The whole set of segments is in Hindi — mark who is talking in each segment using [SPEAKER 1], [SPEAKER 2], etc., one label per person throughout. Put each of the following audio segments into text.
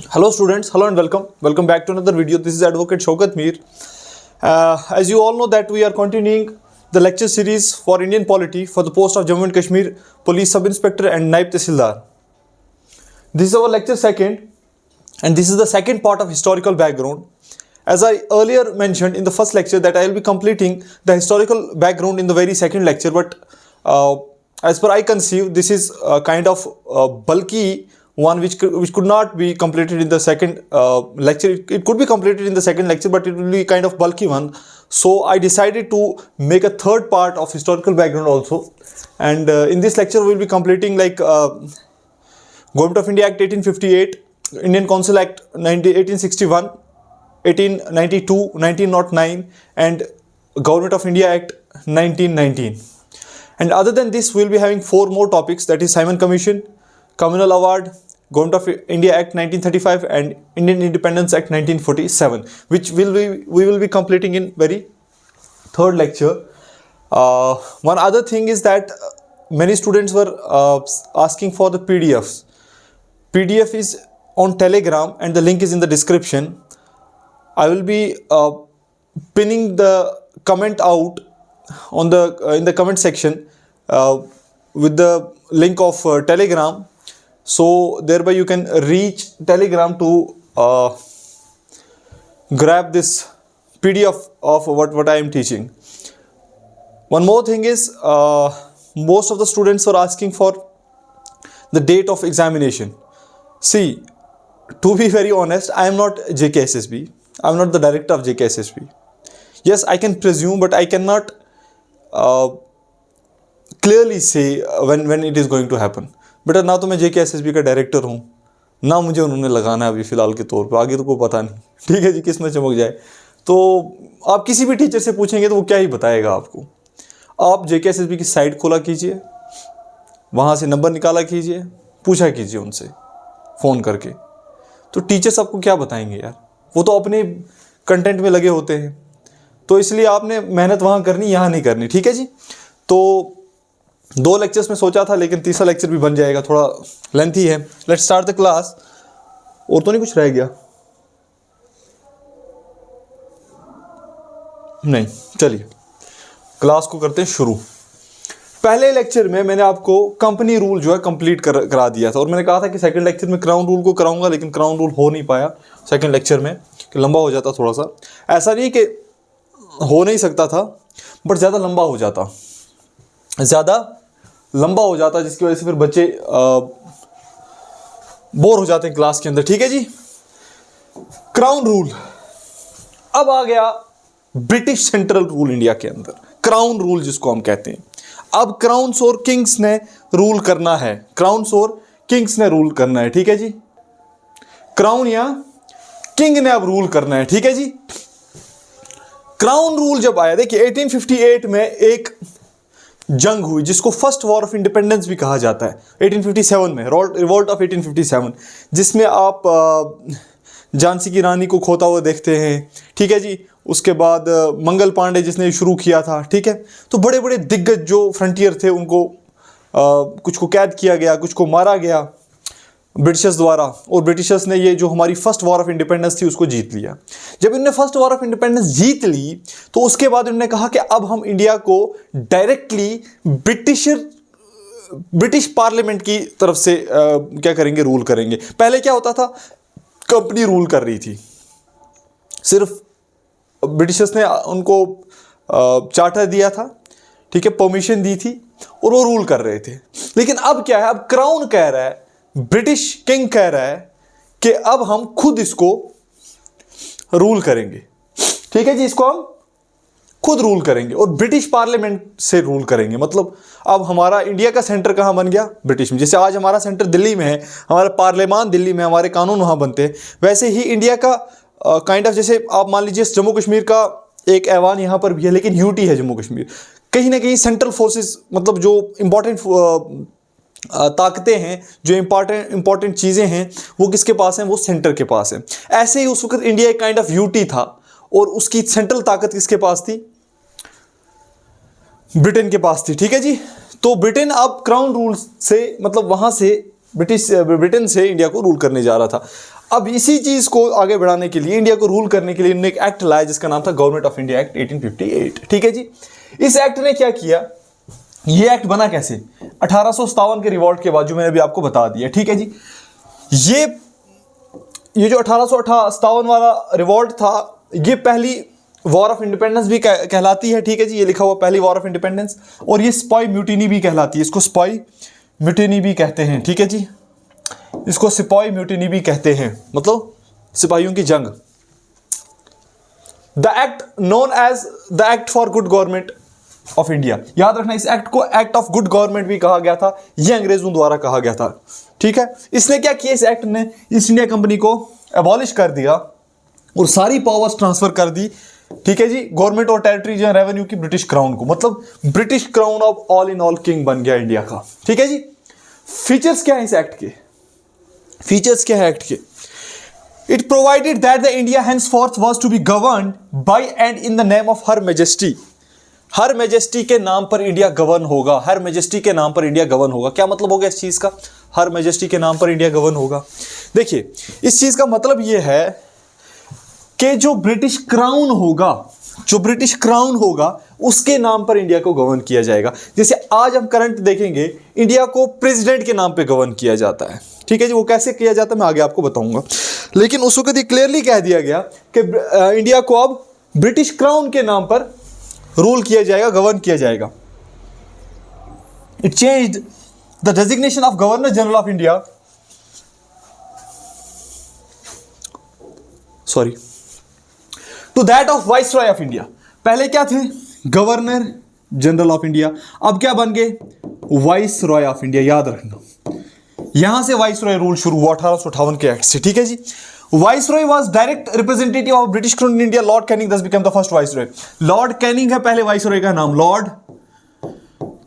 [SPEAKER 1] Hello students, hello and welcome. Welcome back to another video. This is Advocate Shaukat Mir. As you all know that we are continuing the lecture series for Indian polity for the post of Jammu and Kashmir Police Sub Inspector and Naib Tehsildar. This is our lecture second and this is the second part of historical background. As I earlier mentioned in the first lecture that I will be completing the historical background in the very second lecture, but as per I conceive, this is a kind of bulky one which could not be completed in the second lecture. It could be completed in the second lecture, but it will be kind of bulky one. So I decided to make a third part of historical background also. And in this lecture we will be completing like Government of India Act 1858, Indian Council Act 1861, 1892, 1909 and Government of India Act 1919. And other than this, we will be having four more topics, that is Simon Commission, Communal Award, Government of India Act 1935 and Indian Independence Act 1947, which we will be completing in very third lecture. One other thing is that many students were asking for the PDFs. PDF is on Telegram and the link is in the description. I will be pinning the comment out on the in the comment section with the link of Telegram, so thereby you can reach Telegram to grab this PDF of what I am teaching. One more thing is most of the students were asking for the date of examination. See, to be very honest, I am not JKSSB. I am not the director of JKSSB. Yes, I can presume, but I cannot clearly say when it is going to happen. बेटा ना तो मैं JKSSB का डायरेक्टर हूँ, ना मुझे उन्होंने लगाना है अभी फ़िलहाल के तौर पे, आगे तो कोई पता नहीं. ठीक है जी, किस में चमक जाए. तो आप किसी भी टीचर से पूछेंगे तो वो क्या ही बताएगा आपको. आप JKSSB की साइट खोला कीजिए, वहाँ से नंबर निकाला कीजिए, पूछा कीजिए उनसे फ़ोन करके. तो टीचर्स आपको क्या बताएंगे यार, वो तो अपने कंटेंट में लगे होते हैं. तो इसलिए आपने मेहनत वहाँ करनी, यहाँ नहीं करनी. ठीक है जी. तो दो लेक्चर्स में सोचा था, लेकिन तीसरा लेक्चर भी बन जाएगा, थोड़ा लेंथी है. Let's start the class. और तो नहीं कुछ रह गया? नहीं, चलिए क्लास को करते हैं शुरू. पहले लेक्चर में मैंने आपको कंपनी रूल जो है कंप्लीट करा दिया था, और मैंने कहा था कि सेकंड लेक्चर में क्राउन रूल को कराऊंगा, लेकिन क्राउन रूल हो नहीं पाया सेकंड लेक्चर में, कि लंबा हो जाता थोड़ा सा. ऐसा नहीं कि हो नहीं सकता था, बट ज़्यादा लंबा हो जाता, जिसकी वजह से फिर बच्चे बोर हो जाते हैं क्लास के अंदर. ठीक है जी. Crown rule. अब आ गया ब्रिटिश सेंट्रल रूल इंडिया के अंदर, क्राउन रूल जिसको हम कहते हैं. अब क्राउन्स और किंग्स ने रूल करना है, क्राउन्स और किंग्स ने रूल करना है. ठीक है जी. क्राउन या किंग ने अब रूल करना है. ठीक है जी. क्राउन रूल जब आया, देखिए 1858 में एक जंग हुई जिसको फर्स्ट वॉर ऑफ इंडिपेंडेंस भी कहा जाता है. 1857 में रिवोल्ट ऑफ 1857, जिसमें आप झांसी की रानी को खोता हुआ देखते हैं. ठीक है जी. उसके बाद मंगल पांडे जिसने शुरू किया था. ठीक है. तो बड़े बड़े दिग्गज जो फ्रंटियर थे उनको कुछ को कैद किया गया, कुछ को मारा गया ब्रिटिशर्स द्वारा, और ब्रिटिशर्स ने ये जो हमारी फर्स्ट वॉर ऑफ इंडिपेंडेंस थी उसको जीत लिया. जब इन्होंने फर्स्ट वॉर ऑफ इंडिपेंडेंस जीत ली तो उसके बाद इन्होंने कहा कि अब हम इंडिया को डायरेक्टली ब्रिटिश पार्लियामेंट की तरफ से क्या करेंगे, रूल करेंगे. पहले क्या होता था, कंपनी रूल कर रही थी, सिर्फ ब्रिटिशर्स ने उनको चार्टर दिया था, ठीक है, परमिशन दी थी, और वो रूल कर रहे थे. लेकिन अब क्या है, अब क्राउन कह रहा है, ब्रिटिश किंग कह रहा है कि अब हम खुद इसको रूल करेंगे. ठीक है जी. इसको हम खुद रूल करेंगे और ब्रिटिश पार्लियामेंट से रूल करेंगे. मतलब अब हमारा इंडिया का सेंटर कहां बन गया, ब्रिटिश में. जैसे आज हमारा सेंटर दिल्ली में है, हमारा पार्लियामान दिल्ली में, हमारे कानून वहां बनते हैं, वैसे ही इंडिया का काइंड ऑफ, जैसे आप मान लीजिए जम्मू कश्मीर का एक ऐवान यहां पर भी है, लेकिन यूटी है जम्मू कश्मीर. कहीं ना कहीं सेंट्रल फोर्सेस, मतलब जो इंपॉर्टेंट ताकतें हैं, जो इंपॉर्टेंट चीज़ें हैं, वो किसके पास हैं, वो सेंटर के पास है. ऐसे ही उस वक्त इंडिया एक काइंड ऑफ यूटी था, और उसकी सेंट्रल ताकत किसके पास थी, ब्रिटेन के पास थी. ठीक है जी. तो ब्रिटेन अब क्राउन रूल से, मतलब वहां से ब्रिटेन से इंडिया को रूल करने जा रहा था। अब इसी चीज़ को आगे बढ़ाने के लिए, इंडिया को रूल करने के लिए इन्होंने एक एक्ट लाया जिसका नाम था गवर्नमेंट ऑफ इंडिया एक्ट 1858। ठीक है जी। इस एक्ट ने क्या किया, ये एक्ट बना कैसे, 1857 के रिवॉल्ट के बाद, जो मैंने अभी आपको बता दिया। ठीक है जी। ये जो 1857 वाला रिवॉल्ट था, ये पहली वॉर ऑफ इंडिपेंडेंस भी कहलाती है। ठीक है जी, ये लिखा हुआ पहली वॉर ऑफ इंडिपेंडेंस। और ये स्पाई म्यूटिनी भी कहलाती है, इसको स्पाई म्यूटिनी भी कहते हैं। ठीक है जी, इसको सिपाही म्यूटिनी भी कहते हैं, मतलब सिपाहियों की जंग। The act known as the act for good government of India. याद रखना, इस एक्ट को एक्ट ऑफ गुड गवर्नमेंट भी कहा गया था, यह अंग्रेजों द्वारा कहा गया था। ठीक है, इसने क्या किया, इस एक्ट ने ईस्ट इंडिया कंपनी को एबॉलिश कर दिया और सारी पावर्स ट्रांसफर कर दी। ठीक है जी, गवर्नमेंट और टेरिटरी जो रेवेन्यू की ब्रिटिश क्राउन को, मतलब British crown of all in all king बन गया इंडिया का। ठीक है जी। फीचर्स क्या है इस एक्ट के, फीचर्स क्या है एक्ट के, it provided that the India henceforth was to be governed by and in the name of her majesty. Her majesty के नाम पर इंडिया गवर्न होगा, हर मैजेस्टी के नाम पर इंडिया गवर्न होगा। क्या मतलब हो गया इस चीज का, हर मैजेस्टी के नाम पर इंडिया गवर्न होगा। देखिए, इस चीज का मतलब यह है कि जो ब्रिटिश क्राउन होगा, जो ब्रिटिश क्राउन होगा उसके नाम पर इंडिया को गवर्न किया जाएगा। जैसे आज हम करंट देखेंगे, इंडिया को प्रेसिडेंट के नाम पे गवर्न किया जाता है। ठीक है जी, वो कैसे किया जाता है मैं आगे आपको बताऊंगा, लेकिन उस वक्त क्लियरली कह दिया गया कि इंडिया को अब ब्रिटिश क्राउन के नाम पर रूल किया जाएगा, गवर्न किया जाएगा। It changed the designation of governor general of India, sorry, to that of viceroy of India. पहले क्या थे, गवर्नर जनरल ऑफ इंडिया, अब क्या बन गए, वाइसरॉय ऑफ इंडिया। याद रखना, यहां से वाइसरॉय रूल शुरू हुआ 1858 के एक्ट से। ठीक है जी। Viceroy was direct representative of British crown in India. Lord Canning thus became the first viceroy. Lord Canning है पहले वाइसरॉय का नाम, लॉर्ड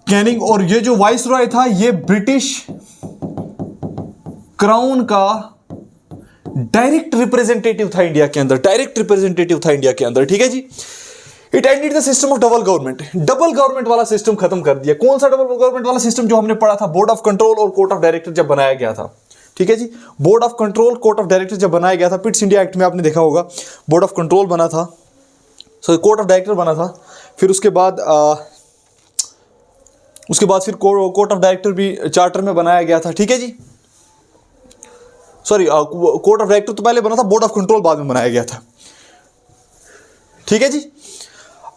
[SPEAKER 1] कैनिंग। और ये जो वाइसरॉय था, ये ब्रिटिश क्राउन का डायरेक्ट रिप्रेजेंटेटिव था इंडिया के अंदर, डायरेक्ट रिप्रेजेंटेटिव था इंडिया के अंदर। ठीक है जी। It ended the system of double government. Double government वाला सिस्टम खत्म कर दिया। कौन सा डबल गवर्नमेंट वाला सिस्टम, जो हमने पढ़ा था, बोर्ड ऑफ कंट्रोल और कोर्ट ऑफ डायरेक्टर जब बनाया गया था। ठीक है जी, board of control, court of director जब बनाया गया था, पिट्स इंडिया एक्ट में आपने देखा होगा, बोर्ड ऑफ कंट्रोल बना था, सॉरी कोर्ट ऑफ डायरेक्टर बना था, फिर उसके बाद फिर कोर्ट ऑफ डायरेक्टर भी चार्टर में बनाया गया था। ठीक है जी, सॉरी कोर्ट ऑफ डायरेक्टर तो पहले बना था, बोर्ड ऑफ कंट्रोल बाद में बनाया गया था। ठीक है जी।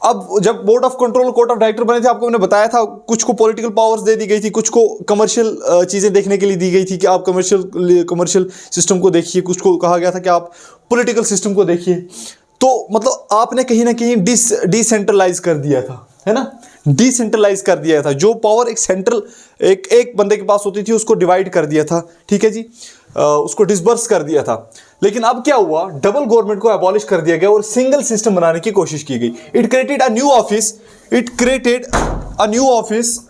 [SPEAKER 1] अब जब board of control court of director बने थे, आपको मैंने बताया था, कुछ को पॉलिटिकल पावर्स दे दी गई थी, कुछ को कमर्शियल चीज़ें देखने के लिए दी गई थी कि आप कमर्शियल सिस्टम को देखिए, कुछ को कहा गया था कि आप पॉलिटिकल सिस्टम को देखिए। तो मतलब आपने कहीं ना कहीं डिसेंट्रलाइज कर दिया था, है ना, डिसेंट्रलाइज कर दिया था। जो पावर एक सेंट्रल एक बंदे के पास होती थी, उसको डिवाइड कर दिया था। ठीक है जी, उसको डिसबर्स कर दिया था। लेकिन अब क्या हुआ, डबल गवर्नमेंट को एबॉलिश कर दिया गया और सिंगल सिस्टम बनाने की कोशिश की गई। It created a new office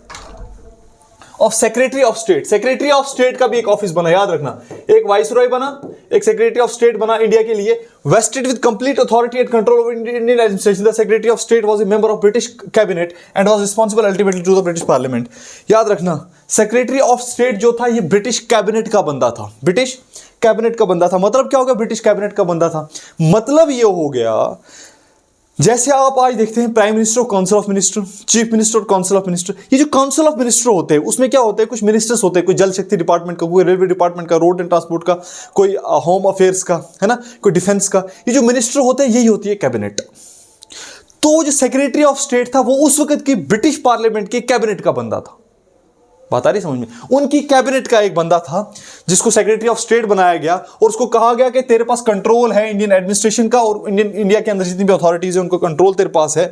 [SPEAKER 1] of secretary of state. Secretary of state का भी एक ऑफिस बना, याद रखना, एक वाइसरॉय बना, एक सेक्रेटरी ऑफ स्टेट बना इंडिया के लिए, vested with complete authority and control over Indian administration. The secretary of state was a member of British cabinet and was responsible ultimately to the British parliament. याद रखना, सेक्रेटरी ऑफ स्टेट जो था, ये ब्रिटिश कैबिनेट का बंदा था, ब्रिटिश कैबिनेट का बंदा था। मतलब क्या हो गया, ब्रिटिश कैबिनेट का बंदा था। मतलब ये हो गया, जैसे आप आज देखते हैं प्राइम मिनिस्टर और council of minister, chief minister और काउंसिल ऑफ मिनिस्टर। ये जो काउंसिल ऑफ मिनिस्टर होते हैं, उसमें क्या होते हैं, कुछ मिनिस्टर्स होते हैं, कोई जल शक्ति डिपार्टमेंट का, कोई रेलवे डिपार्टमेंट का, रोड एंड ट्रांसपोर्ट का, कोई होम अफेयर्स का, है ना, कोई डिफेंस का। ये जो मिनिस्टर होते हैं, यही होती है कैबिनेट। तो जो सेक्रेटरी ऑफ स्टेट था, वो उस वक्त की ब्रिटिश पार्लियामेंट के कैबिनेट का बंदा था। बात आ रही समझ में, उनकी कैबिनेट का एक बंदा था जिसको सेक्रेटरी ऑफ स्टेट बनाया गया और उसको कहा गया कि तेरे पास कंट्रोल है इंडियन एडमिनिस्ट्रेशन का और इंडिया के अंदर जितनी भी अथॉरिटीज है उनको कंट्रोल तेरे पास है।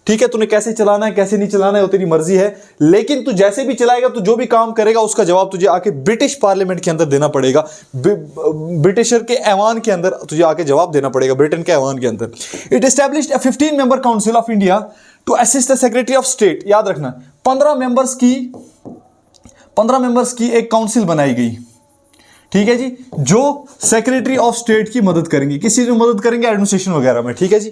[SPEAKER 1] ठीक है, तूने कैसे चलाना है कैसे नहीं चलाना है वो तेरी मर्जी है, लेकिन तू जैसे भी चलाएगा, तू जो भी काम करेगा उसका जवाब तुझे आके ब्रिटिश पार्लियामेंट के अंदर देना पड़ेगा, ब्रिटिशर के ऐवान के अंदर तुझे आके जवाब देना पड़ेगा, ब्रिटेन के ऐवान के अंदर। It established a 15 member council of India to assist the secretary of state. याद रखना, 15 मेंबर्स की एक काउंसिल बनाई गई। ठीक है जी, जो सेक्रेटरी ऑफ स्टेट की मदद करेंगे, किस चीज में मदद करेंगे, एडमिनिस्ट्रेशन वगैरह में। ठीक है जी,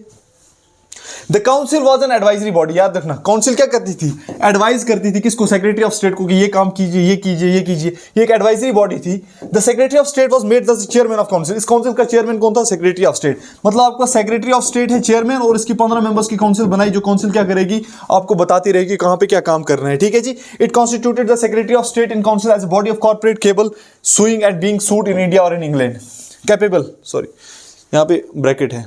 [SPEAKER 1] the council was an advisory body. याद रखना, काउंसिल क्या करती थी? एडवाइज करती थी किसको? सेक्रेटरी ऑफ स्टेट को कि ये काम कीजिए, ये कीजिए, ये कीजिए। ये एक एडवाइजरी बॉडी थी। The secretary of state was made the chairman of council. इस काउंसिल का चेयरमैन कौन था? Secretary of state. मतलब आपका सेक्रेटरी ऑफ स्टेट है चेयरमैन, और इसकी 15 मेंबर्स की काउंसिल बनाई, जो काउंसिल क्या करेगी? आपको बताती रहेगी कहां पे क्या काम करना है। ठीक है जी। It constituted the secretary of state in council as body of corporate capable suing and being sued in India और इन इंग्लैंड। कैपेबल, सॉरी यहां पे ब्रैकेट है,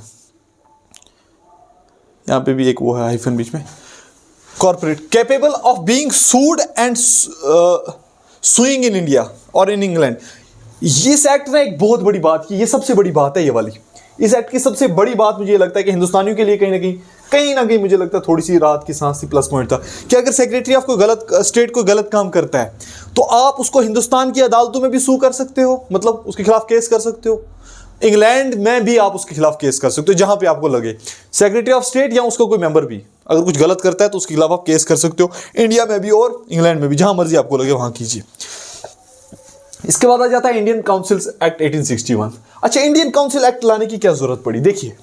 [SPEAKER 1] यहां पे भी एक वो है हाइफन बीच में, corporate, capable of being sued and sewing in India और इन इंग्लैंड। इस एक्ट ने एक बहुत बड़ी बात की, ये सबसे बड़ी बात है ये वाली। इस एक्ट की सबसे बड़ी बात मुझे लगता है कि हिंदुस्तानियों के लिए कहीं ना कहीं मुझे लगता है थोड़ी सी राहत की सांस सी प्लस पॉइंट था कि अगर सेक्रेटरी ऑफ स्टेट को गलत काम करता है तो आप उसको हिंदुस्तान की अदालतों में भी सू कर सकते हो, मतलब उसके खिलाफ केस कर सकते हो। इंग्लैंड में भी आप उसके खिलाफ केस कर सकते हो, जहां पे आपको लगे। सेक्रेटरी ऑफ स्टेट या उसका कोई मेंबर भी अगर कुछ गलत करता है तो उसके खिलाफ आप केस कर सकते हो, इंडिया में भी और इंग्लैंड में भी, जहां मर्जी आपको लगे वहां कीजिए। इसके बाद आ जाता है इंडियन काउंसिल एक्ट 1861। अच्छा, इंडियन काउंसिल एक्ट लाने की क्या जरूरत पड़ी? देखिए,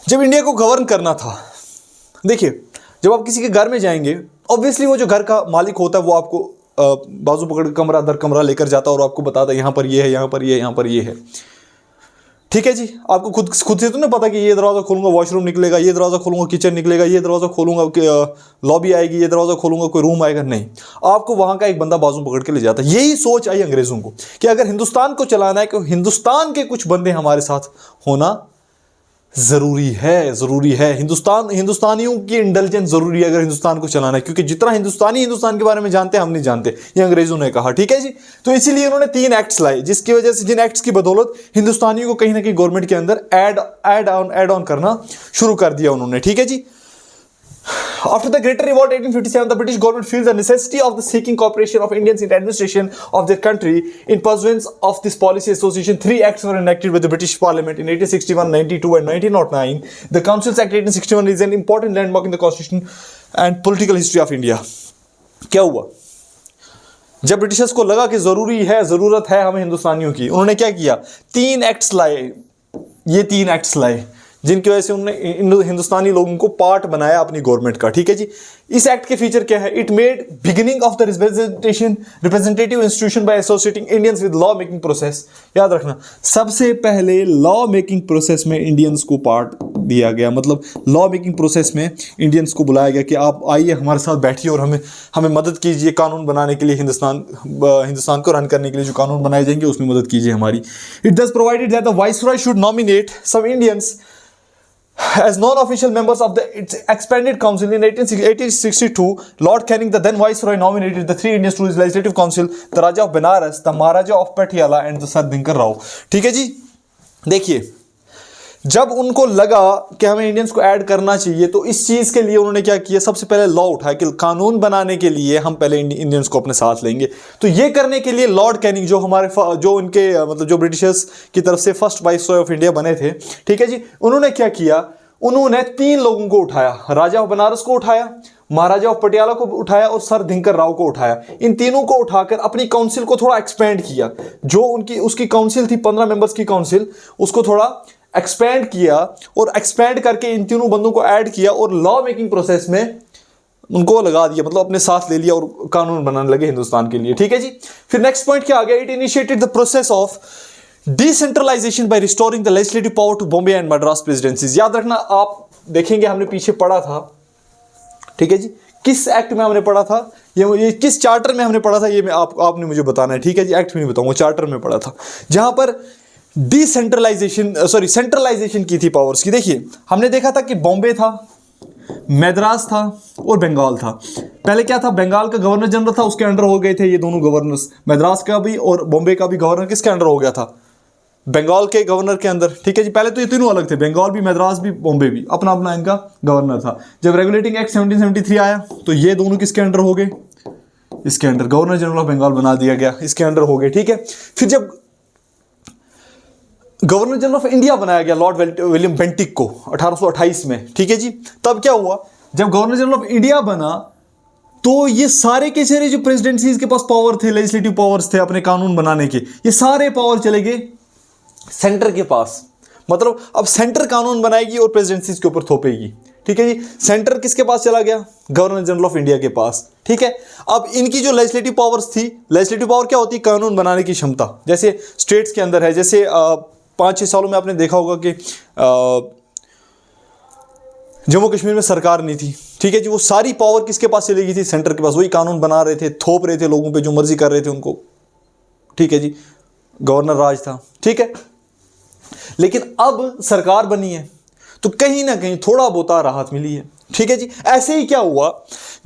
[SPEAKER 1] जब इंडिया को गवर्न करना था, देखिए जब आप किसी के घर में जाएंगे, ऑब्वियसली वो जो घर का मालिक होता है वो आपको बाजू पकड़ कमरा दर कमरा लेकर जाता है और आपको बताता है यहां पर ये है, यहां पर ये है, यहां पर ये है। ठीक है जी। आपको खुद से तो नहीं पता कि ये दरवाजा खोलूंगा वॉशरूम निकलेगा, ये दरवाजा खोलूंगा किचन निकलेगा, ये दरवाजा खोलूंगा लॉबी आएगी, ये दरवाजा खोलूंगा कोई रूम आएगा। नहीं, आपको वहां का एक बंदा बाजू पकड़ के ले जाता है। यही सोच आई अंग्रेजों को कि अगर हिंदुस्तान को चलाना है, कि हिंदुस्तान के कुछ बंदे हमारे साथ होना जरूरी है। हिंदुस्तानियों की इंटेलिजेंस जरूरी है अगर हिंदुस्तान को चलाना है, क्योंकि जितना हिंदुस्तानी हिंदुस्तान के बारे में जानते हैं हम नहीं जानते, ये अंग्रेजों ने कहा। ठीक है जी। तो इसीलिए उन्होंने 3 एक्ट्स लाए, जिसकी वजह से, जिन एक्ट्स की बदौलत हिंदुस्तानियों को कहीं ना कहीं गवर्नमेंट के अंदर ऐड ऑन करना शुरू कर दिया उन्होंने। ठीक है जी। After the Great Revolt 1857, the British government feels the necessity of the seeking cooperation of Indians in the administration of their country. In pursuance of this policy association, 3 acts were enacted with the British Parliament in 1861, 92 and 1909. The Councils Act 1861 is an important landmark in the constitution and political history of India. क्या हुआ? जब ब्रिटिशर्स को लगा कि जरूरत है हमें हिंदुस्तानियों की, उन्होंने क्या किया? 3 एक्ट्स लाए। ये 3 एक्ट्स लाए जिनकी वजह से उन्होंने हिंदुस्तानी लोगों को पार्ट बनाया अपनी गवर्नमेंट का। ठीक है जी। इस एक्ट के फीचर क्या है? It made beginning of the representative institution by associating Indians with law making process. याद रखना, सबसे पहले लॉ मेकिंग प्रोसेस में इंडियंस को पार्ट दिया गया, मतलब लॉ मेकिंग प्रोसेस में इंडियंस को बुलाया गया कि आप आइए हमारे साथ बैठिए और हमें मदद कीजिए कानून बनाने के लिए, हिंदुस्तान को रन करने के लिए जो कानून बनाए जाएंगे उसमें मदद कीजिए हमारी। It thus provided that the viceroy should nominate some Indians as non-official members of its expanded council. In 1862, Lord Canning, the then viceroy, nominated the 3 Indians to his legislative council: the Raja of Benares, the Maharaja of Patiala, and the Sir Dinkar Rao. ठीक है जी। देखिए, जब उनको लगा कि हमें इंडियंस को ऐड करना चाहिए, तो इस चीज़ के लिए उन्होंने क्या किया? सबसे पहले लॉ उठाया कि कानून बनाने के लिए हम पहले इंडियंस को अपने साथ लेंगे। तो ये करने के लिए लॉर्ड कैनिंग, जो उनके मतलब जो ब्रिटिशर्स की तरफ से फर्स्ट वाइसरॉय ऑफ इंडिया बने थे, ठीक है जी, उन्होंने क्या किया? उन्होंने 3 लोगों को उठाया, राजा ऑफ बनारस को उठाया, महाराजा ऑफ पटियाला को उठाया और सर दिनकर राव को उठाया। इन तीनों को उठाकर अपनी काउंसिल को थोड़ा एक्सपेंड किया। जो उसकी काउंसिल थी 15 मेंबर्स की काउंसिल, उसको थोड़ा एक्सपेंड किया और एक्सपेंड करके इन तीनों बंदों को ऐड किया और लॉ मेकिंग प्रोसेस में उनको लगा दिया, मतलब अपने साथ ले लिया और कानून बनाने लगे हिंदुस्तान के लिए। ठीक है जी। फिर नेक्स्ट पॉइंट क्या आ गया? It initiated the process of decentralisation by restoring the legislative power to Bombay and Madras presidencies. याद रखना, आप देखेंगे हमने पीछे पढ़ा था, ठीक है जी, किस एक्ट में हमने पढ़ा था, ये किस चार्टर में हमने पढ़ा था, ये मैं आपने मुझे बताना है। ठीक है जी। एक्ट में नहीं बताऊंगा, चार्टर में पढ़ा था, जहां पर सेंट्रलाइजेशन की थी पावर्स की। देखिए, हमने देखा था कि बॉम्बे था, मद्रास था और बंगाल था। पहले क्या था? बंगाल का गवर्नर जनरल था, उसके अंडर हो गए थे ये दोनों गवर्नर्स, मद्रास का भी और बॉम्बे का भी गवर्नर किसके अंडर हो गया था? बंगाल के गवर्नर के अंदर। ठीक है जी। पहले तो ये तीनों अलग थे, बंगाल भी, मद्रास भी, बॉम्बे भी, अपना अपना इनका गवर्नर था। जब रेगुलेटिंग एक्ट 1773 आया तो ये दोनों किसके अंडर हो गए? इसके under, governor general of Bengal बना दिया गया, इसके अंडर हो गए। ठीक है। फिर जब गवर्नर जनरल ऑफ इंडिया बनाया गया लॉर्ड विलियम बेंटिक को 1828 में, ठीक है जी, तब क्या हुआ? जब गवर्नर जनरल ऑफ इंडिया बना तो ये सारे के सारे जो प्रेसिडेंसीज के पास पावर थे, लेजिस्लेटिव पावर्स थे अपने कानून बनाने के, ये सारे पावर चले गए सेंटर के पास। मतलब अब सेंटर कानून बनाएगी और प्रेसिडेंसी के ऊपर थोपेगी। ठीक है जी, सेंटर किसके पास चला गया? गवर्नर जनरल ऑफ इंडिया के पास। ठीक है, अब इनकी जो लेजिस्लेटिव पावर्स थी, लेजिस्लेटिव पावर क्या होती है? कानून बनाने की क्षमता। जैसे स्टेट्स के अंदर है, जैसे 5-6 सालों में आपने देखा होगा कि जम्मू कश्मीर में सरकार नहीं थी। ठीक है जी, वो सारी पावर किसके पास चली गई थी? सेंटर के पास। वही कानून बना रहे थे, थोप रहे थे लोगों पे, जो मर्जी कर रहे थे उनको। ठीक है जी, गवर्नर राज था। ठीक है, लेकिन अब सरकार बनी है तो कहीं ना कहीं थोड़ा बहुत राहत मिली है। ठीक है जी, ऐसे ही क्या हुआ,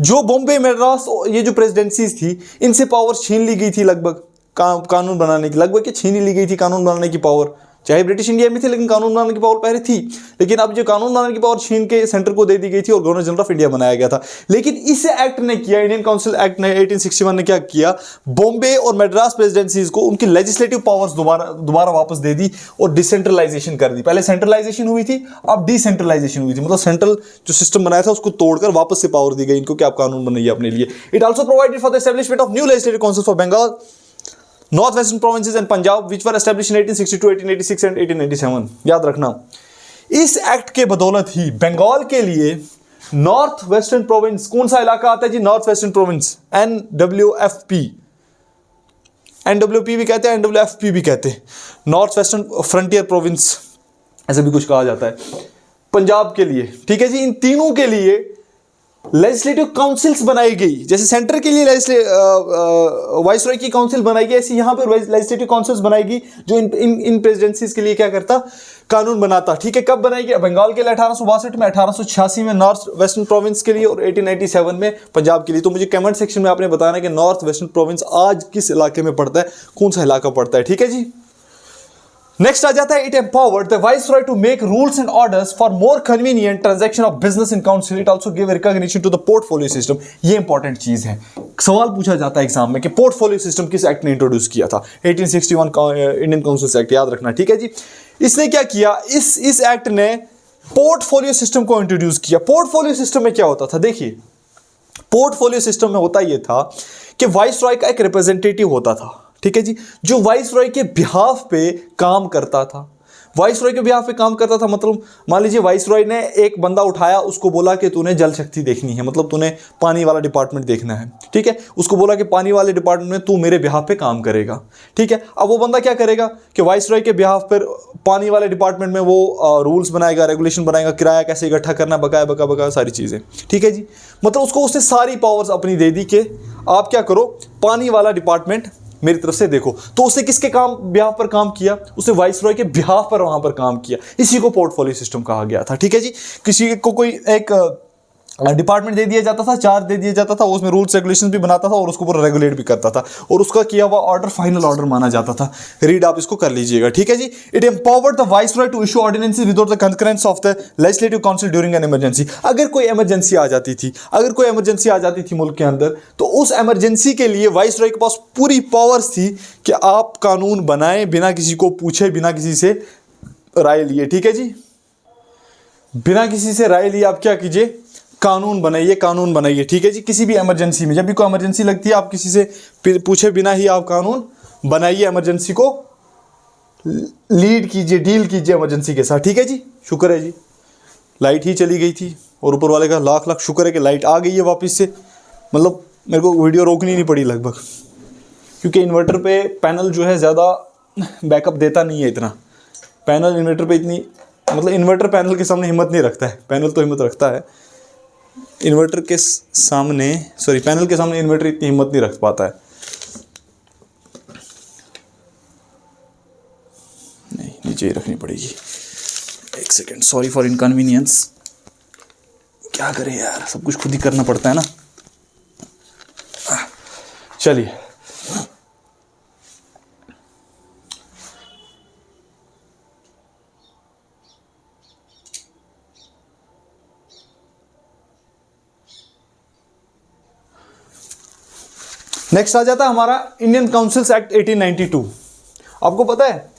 [SPEAKER 1] जो बॉम्बे मद्रास ये जो प्रेसिडेंसीज थी, इनसे पावर छीन ली गई थी लगभग, कानून बनाने की, लगभग कि छीन ली गई थी कानून बनाने की पावर। चाहे ब्रिटिश इंडिया में थे, लेकिन कानून बनाने की पावर पहले थी। लेकिन अब जो कानून बनाने की पावर छीन के सेंटर को दे दी गई थी और गवर्नर जनरल ऑफ इंडिया बनाया गया था। लेकिन इस एक्ट ने किया, इंडियन काउंसिल एक्ट ने 1861 ने क्या किया, बॉम्बे और मद्रास प्रेसिडेंसीज को उनकी लेजिस्लेटिव पावर्स दोबारा वापस दे दी और डिसेंट्रलाइजेशन कर दी। पहले सेंट्रलाइजेशन हुई थी, अब डिसेंट्रलाइजेशन हुई थी। मतलब सेंट्रल जो सिस्टम बनाया था उसको तोड़कर वापस से पावर दी गई इनको कि आप कानून बनाइए अपने लिए। It also provided for the establishment of new legislative council for Bengal, north western provinces and Punjab which were established in 1862, 1886 and 1897। याद रखना, इस एक्ट के बदौलत ही बंगाल के लिए नॉर्थ वेस्टर्न प्रोविंस, कौन सा इलाका आता है जी? North western province, NWFP, NWP भी कहते हैं, NWFP भी कहते हैं, नॉर्थ वेस्टर्न फ्रंटियर प्रोविंस ऐसे भी कुछ कहा जाता है, पंजाब के लिए। ठीक है जी, इन तीनों के लिए लेजिस्लेटिव काउंसिल्स बनाई गई। जैसे सेंटर के लिए वाइसरॉय की काउंसिल बनाई गई, ऐसी यहां पर लेजिस्लेटिव काउंसिल्स बनाएगी जो इन प्रेसिडेंसीज के लिए क्या करता? कानून बनाता। ठीक है, कब बनाई गई? बंगाल के लिए 1862 में, 1886 में नॉर्थ वेस्टर्न प्रोविंस के लिए और 1897 में पंजाब के लिए। तो मुझे कमेंट सेक्शन में आपने बताना है कि नॉर्थ वेस्टर्न प्रोविंस आज किस इलाके में पड़ता है, कौन सा इलाका पड़ता है। ठीक है जी, नेक्स्ट आ जाता है, it empowered the viceroy to make rules and orders for more convenient transaction of business in council. It also give recognition to the portfolio system. ये इंपॉर्टेंट चीज है, सवाल पूछा जाता है एग्जाम में कि पोर्टफोलियो सिस्टम किस एक्ट ने इंट्रोड्यूस किया था? 1861 इंडियन काउंसिल एक्ट, याद रखना। ठीक है जी, इसने क्या किया, इस एक्ट ने पोर्टफोलियो सिस्टम को इंट्रोड्यूस किया। पोर्टफोलियो सिस्टम में क्या होता था? देखिए, पोर्टफोलियो सिस्टम में होता यह था कि वाइसरॉय का एक रिप्रेजेंटेटिव होता था। ठीक है जी, जो वाइसरॉय के बिहाफ पे काम करता था। वाइसरॉय के बिहाफ पे काम करता था मतलब मान लीजिए वाइसरॉय ने एक बंदा उठाया, उसको बोला कि तूने जल शक्ति देखनी है, मतलब तूने पानी वाला डिपार्टमेंट देखना है। ठीक है, उसको बोला कि पानी वाले डिपार्टमेंट में तू मेरे बिहाफ पे काम करेगा। ठीक है, अब वो बंदा क्या करेगा कि वाइसरॉय के बिहाफ पर पानी वाले डिपार्टमेंट में वो रूल्स बनाएगा, रेगुलेशन बनाएगा, किराया कैसे इकट्ठा करना, बकाया सारी चीज़ें। ठीक है जी, मतलब उसने सारी पावर्स अपनी दे दी कि आप क्या करो, पानी वाला डिपार्टमेंट मेरी तरफ से देखो। तो उसने किसके काम बिहाफ पर काम किया? उसने वाइसरॉय के बिहाफ पर वहां पर काम किया। इसी को पोर्टफोलियो सिस्टम कहा गया था। ठीक है जी, किसी को कोई एक डिपार्टमेंट दे दिया जाता था, चार्ज दे दिया जाता था, उसमें रूल्स रेगुलेशन भी बनाता था और उसको पूरा रेगुलेट भी करता था, और उसका किया हुआ ऑर्डर फाइनल ऑर्डर माना जाता था। रीड आप इसको कर लीजिएगा। ठीक है जी, it empowered the viceroy to issue ordinances without the concurrence of the legislative council during an emergency. अगर कोई इमरजेंसी आ जाती थी मुल्क के अंदर, तो उस इमरजेंसी के लिए वाइसरॉय के पास पूरी पावर्स थी कि आप कानून बनाएं बिना किसी को पूछे, बिना किसी से राय लिए। ठीक है जी, बिना किसी से राय लिए आप क्या कीजिए, कानून बनाइए। ठीक है जी, किसी भी इमरजेंसी में, जब भी कोई इमरजेंसी लगती है, आप किसी से पूछे बिना ही आप कानून बनाइए, इमरजेंसी को लीड कीजिए, डील कीजिए इमरजेंसी के साथ। ठीक है जी, शुक्र है जी, लाइट ही चली गई थी और ऊपर वाले का लाख लाख शुक्र है कि लाइट आ गई है वापस से। मतलब मेरे को वीडियो रोकनी नहीं पड़ी लगभग, क्योंकि इन्वर्टर पे पैनल जो है ज़्यादा बैकअप देता नहीं है इतना। पैनल इन्वर्टर पे इतनी, मतलब इन्वर्टर पैनल के सामने हिम्मत नहीं रखता है, पैनल तो हिम्मत रखता है, इन्वर्टर के सामने, सॉरी पैनल के सामने इन्वर्टर इतनी हिम्मत नहीं रख पाता है। नहीं, नीचे ही रखनी पड़ेगी। एक सेकेंड, सॉरी फॉर इनकन्वीनियंस। क्या करें यार, सब कुछ खुद ही करना पड़ता है ना। चलिए, नेक्स्ट आ जाता है हमारा इंडियन काउंसिल्स एक्ट 1892। आपको पता है,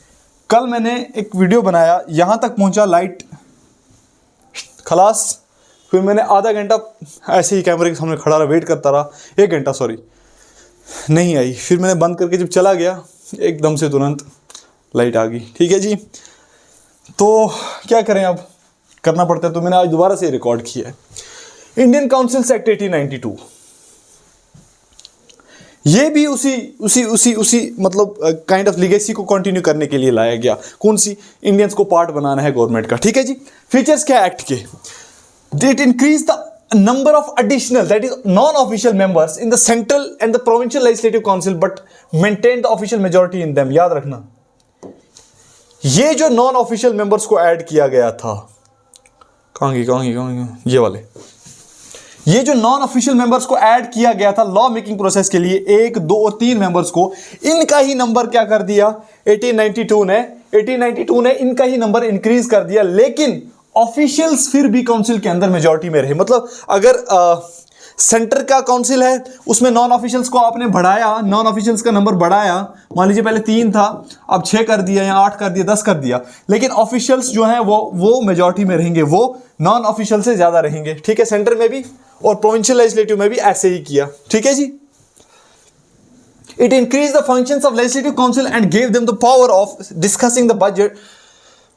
[SPEAKER 1] कल मैंने एक वीडियो बनाया, यहां तक पहुंचा, लाइट खलास, फिर मैंने आधा घंटा ऐसे ही कैमरे के सामने खड़ा रहा, वेट करता रहा, 1 घंटा सॉरी, नहीं आई। फिर मैंने बंद करके जब चला गया, एकदम से तुरंत लाइट आ गई। ठीक है जी, तो क्या करें, अब करना पड़ता है, तो मैंने आज दोबारा से रिकॉर्ड किया है। इंडियन काउंसिल्स एक्ट 1892, ये भी उसी मतलब काइंड ऑफ लीगेसी को कंटिन्यू करने के लिए लाया गया। कौन सी? इंडियंस को पार्ट बनाना है गवर्नमेंट का, ठीक है जी। फीचर्स क्या एक्ट के? It increase the number of additional, that is non-official members in the central and the provincial legislative council but maintain the official majority in them। याद रखना, ये जो नॉन ऑफिशियल मेंबर्स को ऐड किया गया था, ये वाले, ये जो नॉन ऑफिशियल मेंबर्स को ऐड किया गया था लॉ मेकिंग प्रोसेस के लिए, 1, 2 और 3 मेंबर्स को, इनका ही नंबर क्या कर दिया 1892 ने इनका ही नंबर इंक्रीज कर दिया, लेकिन ऑफिशियल्स फिर भी काउंसिल के अंदर मेजॉरिटी में रहे। मतलब अगर सेंटर का काउंसिल है उसमें नॉन ऑफिशियल्स को आपने बढ़ाया, नॉन ऑफिशियल्स का नंबर बढ़ाया, मान लीजिए पहले 3 था, अब 6 कर दिया या 8 कर दिया, 10 कर दिया, लेकिन ऑफिशियल्स जो हैं वो मेजॉरिटी में रहेंगे, वो नॉन ऑफिशियल से ज्यादा रहेंगे, ठीक है। सेंटर में भी और प्रोविंशियल लेजिस्लेटिव में भी ऐसे ही किया, ठीक है जी। It increase the functions of legislative council and gave them the power of discussing the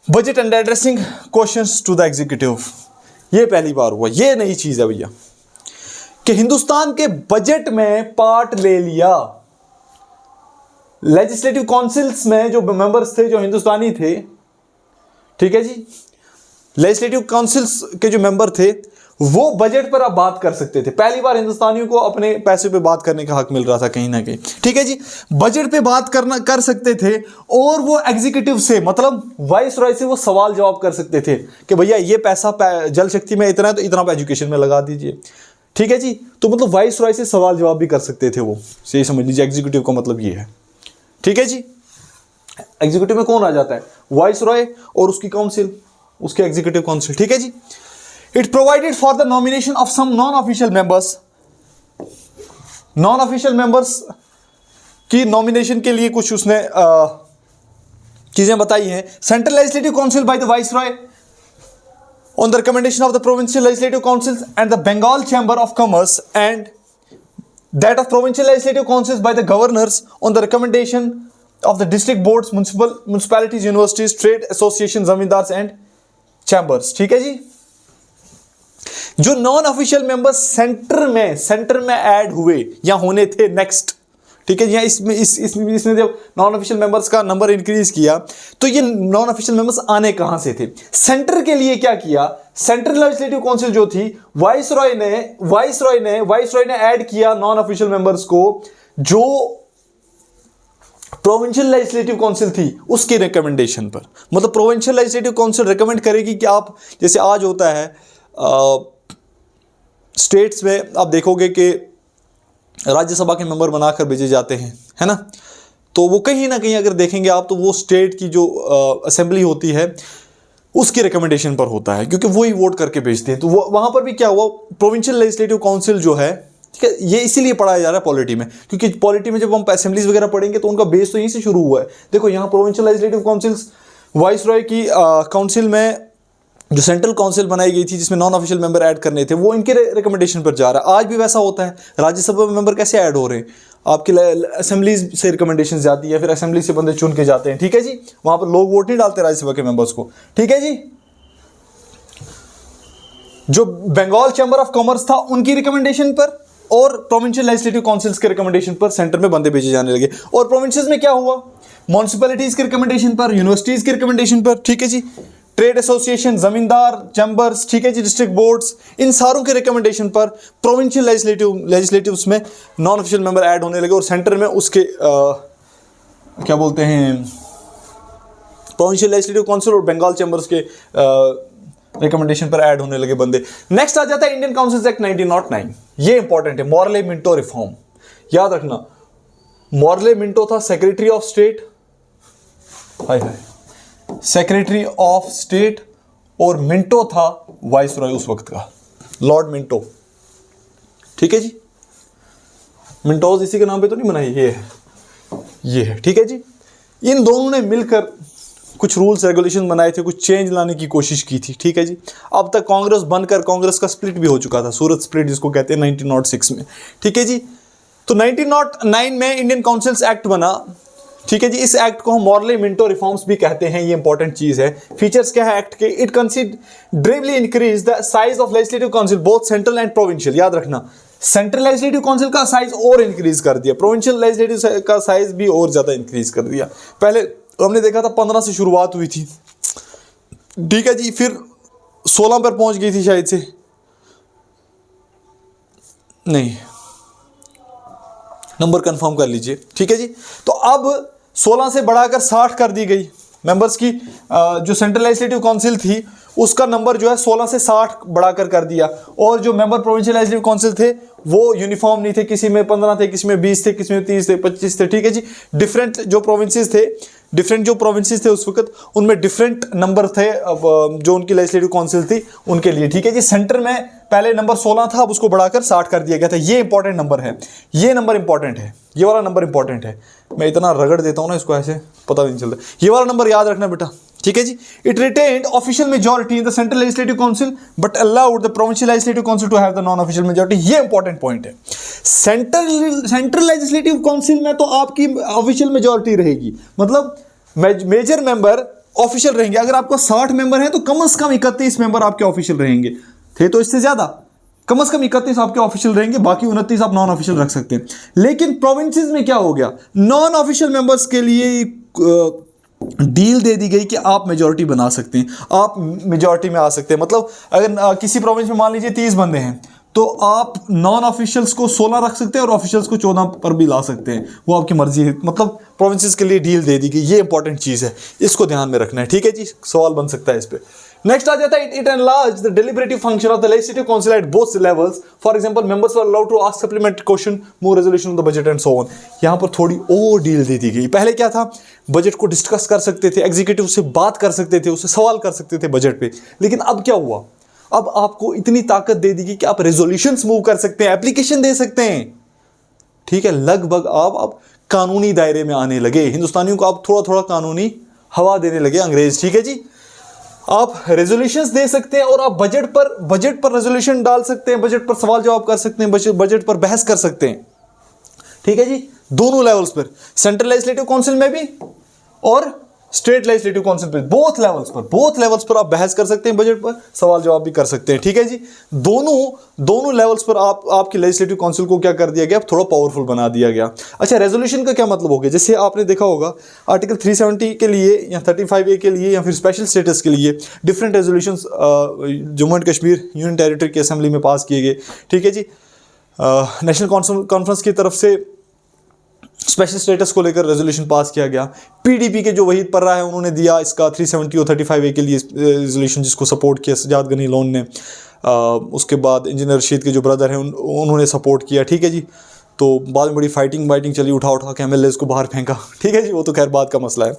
[SPEAKER 1] budget and addressing questions to the executive. ये पहली बार हुआ, ये नई चीज है भैया, कि हिंदुस्तान के बजट में पार्ट ले लिया। लेजिस्लेटिव काउंसिल्स में जो मेंबर्स थे जो हिंदुस्तानी थे, ठीक है जी, लेजिस्लेटिव काउंसिल्स के जो मेंबर थे वो बजट पर अब बात कर सकते थे। पहली बार हिंदुस्तानियों को अपने पैसे पे बात करने का हक मिल रहा था कहीं ना कहीं, ठीक है जी। बजट पे बात कर सकते थे और वो एग्जीक्यूटिव से, मतलब वाइस रॉय से वो सवाल जवाब कर सकते थे कि भैया ये पैसा जल शक्ति में इतना है तो इतना एजुकेशन में लगा दीजिए, ठीक है जी। तो मतलब वाइस रॉय से सवाल जवाब भी कर सकते थे वो, यही समझ लीजिए एग्जीक्यूटिव का मतलब ये है, ठीक है जी। एग्जीक्यूटिव में कौन आ जाता है? वाइस रॉय और उसकी काउंसिल, उसके एग्जीक्यूटिव काउंसिल, ठीक है जी। It provided for the nomination of some non official members, non official members की नॉमिनेशन के लिए कुछ उसने चीजें बताई हैं। Central legislative council by the viceroy on the recommendation of the provincial legislative councils and the Bengal Chamber of Commerce, and that of provincial legislative councils by the governors on the recommendation of the district boards, municipalities, universities, trade associations, zamindars and chambers, ठीक है जी। जो नॉन ऑफिशियल मेंबर्स सेंटर में ऐड हुए या होने थे नेक्स्ट, ठीक है जी। इसमें जब नॉन ऑफिशियल मेंबर्स का नंबर इंक्रीज किया तो ये नॉन ऑफिशियल मेंबर्स आने कहां से थे? सेंटर के लिए क्या किया? सेंट्रल लेजिस्लेटिव काउंसिल जो थी, वाइसरॉय ने ऐड किया नॉन ऑफिशियल मेंबर्स को, जो प्रोविंशियल लेजिस्लेटिव काउंसिल थी उसके रिकमेंडेशन पर। मतलब प्रोविंशियल लेजिस्लेटिव काउंसिल रिकमेंड करेगी कि आप, जैसे आज होता है स्टेट्स में, आप देखोगे कि राज्यसभा के मेंबर बनाकर भेजे जाते हैं, है ना। तो वो कहीं ना कहीं अगर देखेंगे आप तो वो स्टेट की जो असेंबली होती है उसकी रिकमेंडेशन पर होता है, क्योंकि वो ही वोट करके भेजते हैं। तो वो वहां पर भी क्या हुआ, प्रोविंशियल लेजिस्लेटिव काउंसिल जो है, ठीक है, ये इसीलिए पढ़ाया जा रहा है पॉलिटी में, क्योंकि पॉलिटी में जब हम असेंबलीज वगैरह पढ़ेंगे तो उनका बेस तो यहीं से शुरू हुआ है। देखो यहाँ प्रोविंशियल लेजिस्लेटिव काउंसिल्स, वाइसरॉय की काउंसिल में जो सेंट्रल काउंसिल बनाई गई थी जिसमें नॉन ऑफिशियल मेंबर ऐड करने थे, वो इनके रिकमेंडेशन पर जा रहा है। आज भी वैसा होता है। राज्यसभा में मेंबर कैसे ऐड हो रहे हैं? आपके असेंबलीज से रिकमेंडेशन जाती है, फिर असेंबली से बंदे चुन के जाते हैं, ठीक है जी। वहां पर लोग वोट नहीं डालते राज्यसभा के मेंबर्स को, ठीक है जी। जो बंगाल चैम्बर ऑफ कॉमर्स था उनकी रिकमेंडेशन पर और प्रोविंशियल लेजिस्लेटिव काउंसिल्स के रिकमेंडेशन पर सेंटर में बंदे भेजे जाने लगे। और प्रोविंसेस में क्या हुआ? म्युनिसिपैलिटीज के रिकमेंडेशन पर, यूनिवर्सिटीज के रिकमेंडेशन पर, ठीक है जी, ट्रेड एसोसिएशन, जमींदार, चैम्बर्स, ठीक है जी, डिस्ट्रिक्ट बोर्ड्स, इन सारों के रिकमेंडेशन पर प्रोविंशियल लेजिस्लेटिव्स में नॉन ऑफिशियल मेंबर ऐड होने लगे और सेंटर में उसके क्या बोलते हैं, प्रोविंशियल लेजिस्लेटिव काउंसिल और बंगाल चैम्बर्स के रिकमेंडेशन पर ऐड होने लगे बंदे। नेक्स्ट आ जाता है इंडियन काउंसिल्स एक्ट 1909। ये इंपॉर्टेंट है, मॉर्ले मिंटो रिफॉर्म। याद रखना, मॉर्ले मिंटो था secretary of state, secretary of state, और मिंटो था वाइसरॉय उस वक्त का, लॉर्ड मिंटो, ठीक है जी। मिंटोज इसी के नाम पे तो नहीं बनाई, ये है, ठीक है जी। इन दोनों ने मिलकर कुछ रूल्स रेगुलेशन बनाए थे, कुछ चेंज लाने की कोशिश की थी, ठीक है जी। अब तक कांग्रेस बनकर कांग्रेस का स्प्लिट भी हो चुका था, सूरत स्प्लिट जिसको कहते हैं 1906 में, ठीक है जी। तो 1909 में इंडियन काउंसिल्स एक्ट बना, ठीक है जी। इस एक्ट को हम मॉरले मिंटो रिफॉर्म्स भी कहते हैं, ये इंपॉर्टेंट चीज है। फीचर्स क्या है एक्ट के? It considerably increase the size of legislative council both central and provincial. याद रखना, सेंट्रल लेजिस्लेटिव काउंसिल का साइज और इंक्रीज कर दिया, प्रोविंशियल लेजिस्लेटिव का साइज भी और ज्यादा इंक्रीज कर दिया। पहले हमने देखा था 15 से शुरुआत हुई थी, ठीक है जी, फिर 16 पर पहुंच गई थी शायद से, नहीं, नंबर कंफर्म कर लीजिए, ठीक है जी। तो अब 16 से बढ़ाकर 60 कर दी गई मेंबर्स की। जो सेंट्रल लेजिस्लेटिव काउंसिल थी उसका नंबर जो है 16 से 60 बढ़ाकर कर दिया। और जो मेंबर प्रोविंशियल लेजिस्लेटिव काउंसिल थे वो यूनिफॉर्म नहीं थे, किसी में 15 थे, किसी में 20 थे, किसी में 30 थे, 25 थे, ठीक है जी। डिफरेंट जो प्रोविंसेस थे उस वक्त, उनमें डिफरेंट नंबर थे जो उनकी लेजिस्लेटिव काउंसिल थी उनके लिए, ठीक है जी। सेंटर में पहले नंबर 16 था, अब उसको बढ़ाकर 60 कर दिया गया था। ये इंपॉर्टेंट नंबर है, ये नंबर इंपॉर्टेंट है, ये वाला नंबर इंपॉर्टेंट है। मैं इतना रगड़ देता हूं ना इसको, ऐसे पता नहीं चलता। ये वाला नंबर याद रखना बेटा, ठीक है जी। It retained official majority in the central legislative council but allowed the provincial legislative council to have the non official majority. ये इंपॉर्टेंट पॉइंट है। सेंट्रल लेजिस्लेटिव काउंसिल में तो आपकी ऑफिशियल मेजॉरिटी रहेगी, मतलब मेजर मेंबर ऑफिशियल रहेंगे। अगर आपका 60 मेंबर है तो कम से कम 31 मेंबर आपके ऑफिशियल रहेंगे, थे तो इससे ज्यादा, कम से कम 31 आपके ऑफिशियल रहेंगे, बाकी 29 आप नॉन ऑफिशियल रख सकते हैं। लेकिन प्रोविंसेस में क्या हो गया, नॉन ऑफिशियल मेंबर्स के लिए डील दे दी गई कि आप मेजॉरिटी बना सकते हैं, आप मेजॉरिटी में आ सकते हैं। मतलब अगर किसी प्रोविंस में मान लीजिए 30 बंदे हैं तो आप नॉन ऑफिशियल्स को 16 रख सकते हैं और ऑफिशियल्स को 14 पर भी ला सकते हैं, वो आपकी मर्जी है। मतलब प्रोविंसेस के लिए डील दे दी गई, ये इंपॉर्टेंट चीज़ है, इसको ध्यान में रखना है, ठीक है जी। सवाल बन सकता है इस पर। नेक्स्ट आ जाता है, it enlarge the deliberative function of the legislative council at both levels. For example members were allowed to ask supplementary question, move resolution of the budget and so on. यहां पर थोड़ी और डील दे दी गई। पहले क्या था, बजट को डिस्कस कर सकते थे, एग्जीक्यूटिव से बात कर सकते थे, उससे सवाल कर सकते थे बजट पे। लेकिन अब क्या हुआ, अब आपको इतनी ताकत दे दी कि आप रेजोल्यूशंस मूव कर सकते हैं, एप्लीकेशन दे सकते हैं, ठीक है। लगभग आप अब कानूनी दायरे में आने लगे, हिंदुस्तानियों को आप थोड़ा थोड़ा कानूनी हवा देने लगे अंग्रेज, ठीक है जी। आप रेजोल्यूशंस दे सकते हैं और आप बजट पर रेजोल्यूशन डाल सकते हैं, बजट पर सवाल जवाब कर सकते हैं, बजट पर बहस कर सकते हैं, ठीक है जी। दोनों लेवल्स पर, सेंट्रल लेजिस्लेटिव काउंसिल में भी और स्टेट लेजिस्लेटिव काउंसिल पे, बोथ लेवल्स पर आप बहस कर सकते हैं, बजट पर सवाल जवाब भी कर सकते हैं, ठीक है जी। दोनों लेवल्स पर आपकी लेजिस्लेटिव काउंसिल को क्या कर दिया गया, थोड़ा पावरफुल बना दिया गया। अच्छा, रेजोल्यूशन का क्या मतलब हो गया, जैसे आपने देखा होगा आर्टिकल 370 के लिए या 35A के लिए या फिर स्पेशल स्टेटस के लिए different resolutions Jammu and Kashmir union territory की असेंबली में पास किए गए, ठीक है जी। नेशनल कॉन्फ्रेंस की तरफ से स्पेशल स्टेटस को लेकर रेजोल्यूशन पास किया गया। पीडीपी के जो वहीद पर्रा है उन्होंने दिया इसका 370 और 35A के लिए रेजोल्यूशन, जिसको सपोर्ट किया सजाद गनी लोन ने। उसके बाद इंजीनियर रशीद के जो ब्रदर हैं उन्होंने सपोर्ट किया, ठीक है जी। तो बाद में बड़ी फाइटिंग चली, उठा के एमएलएस को बाहर फेंका, ठीक है जी, वो तो खैर बात का मसला है।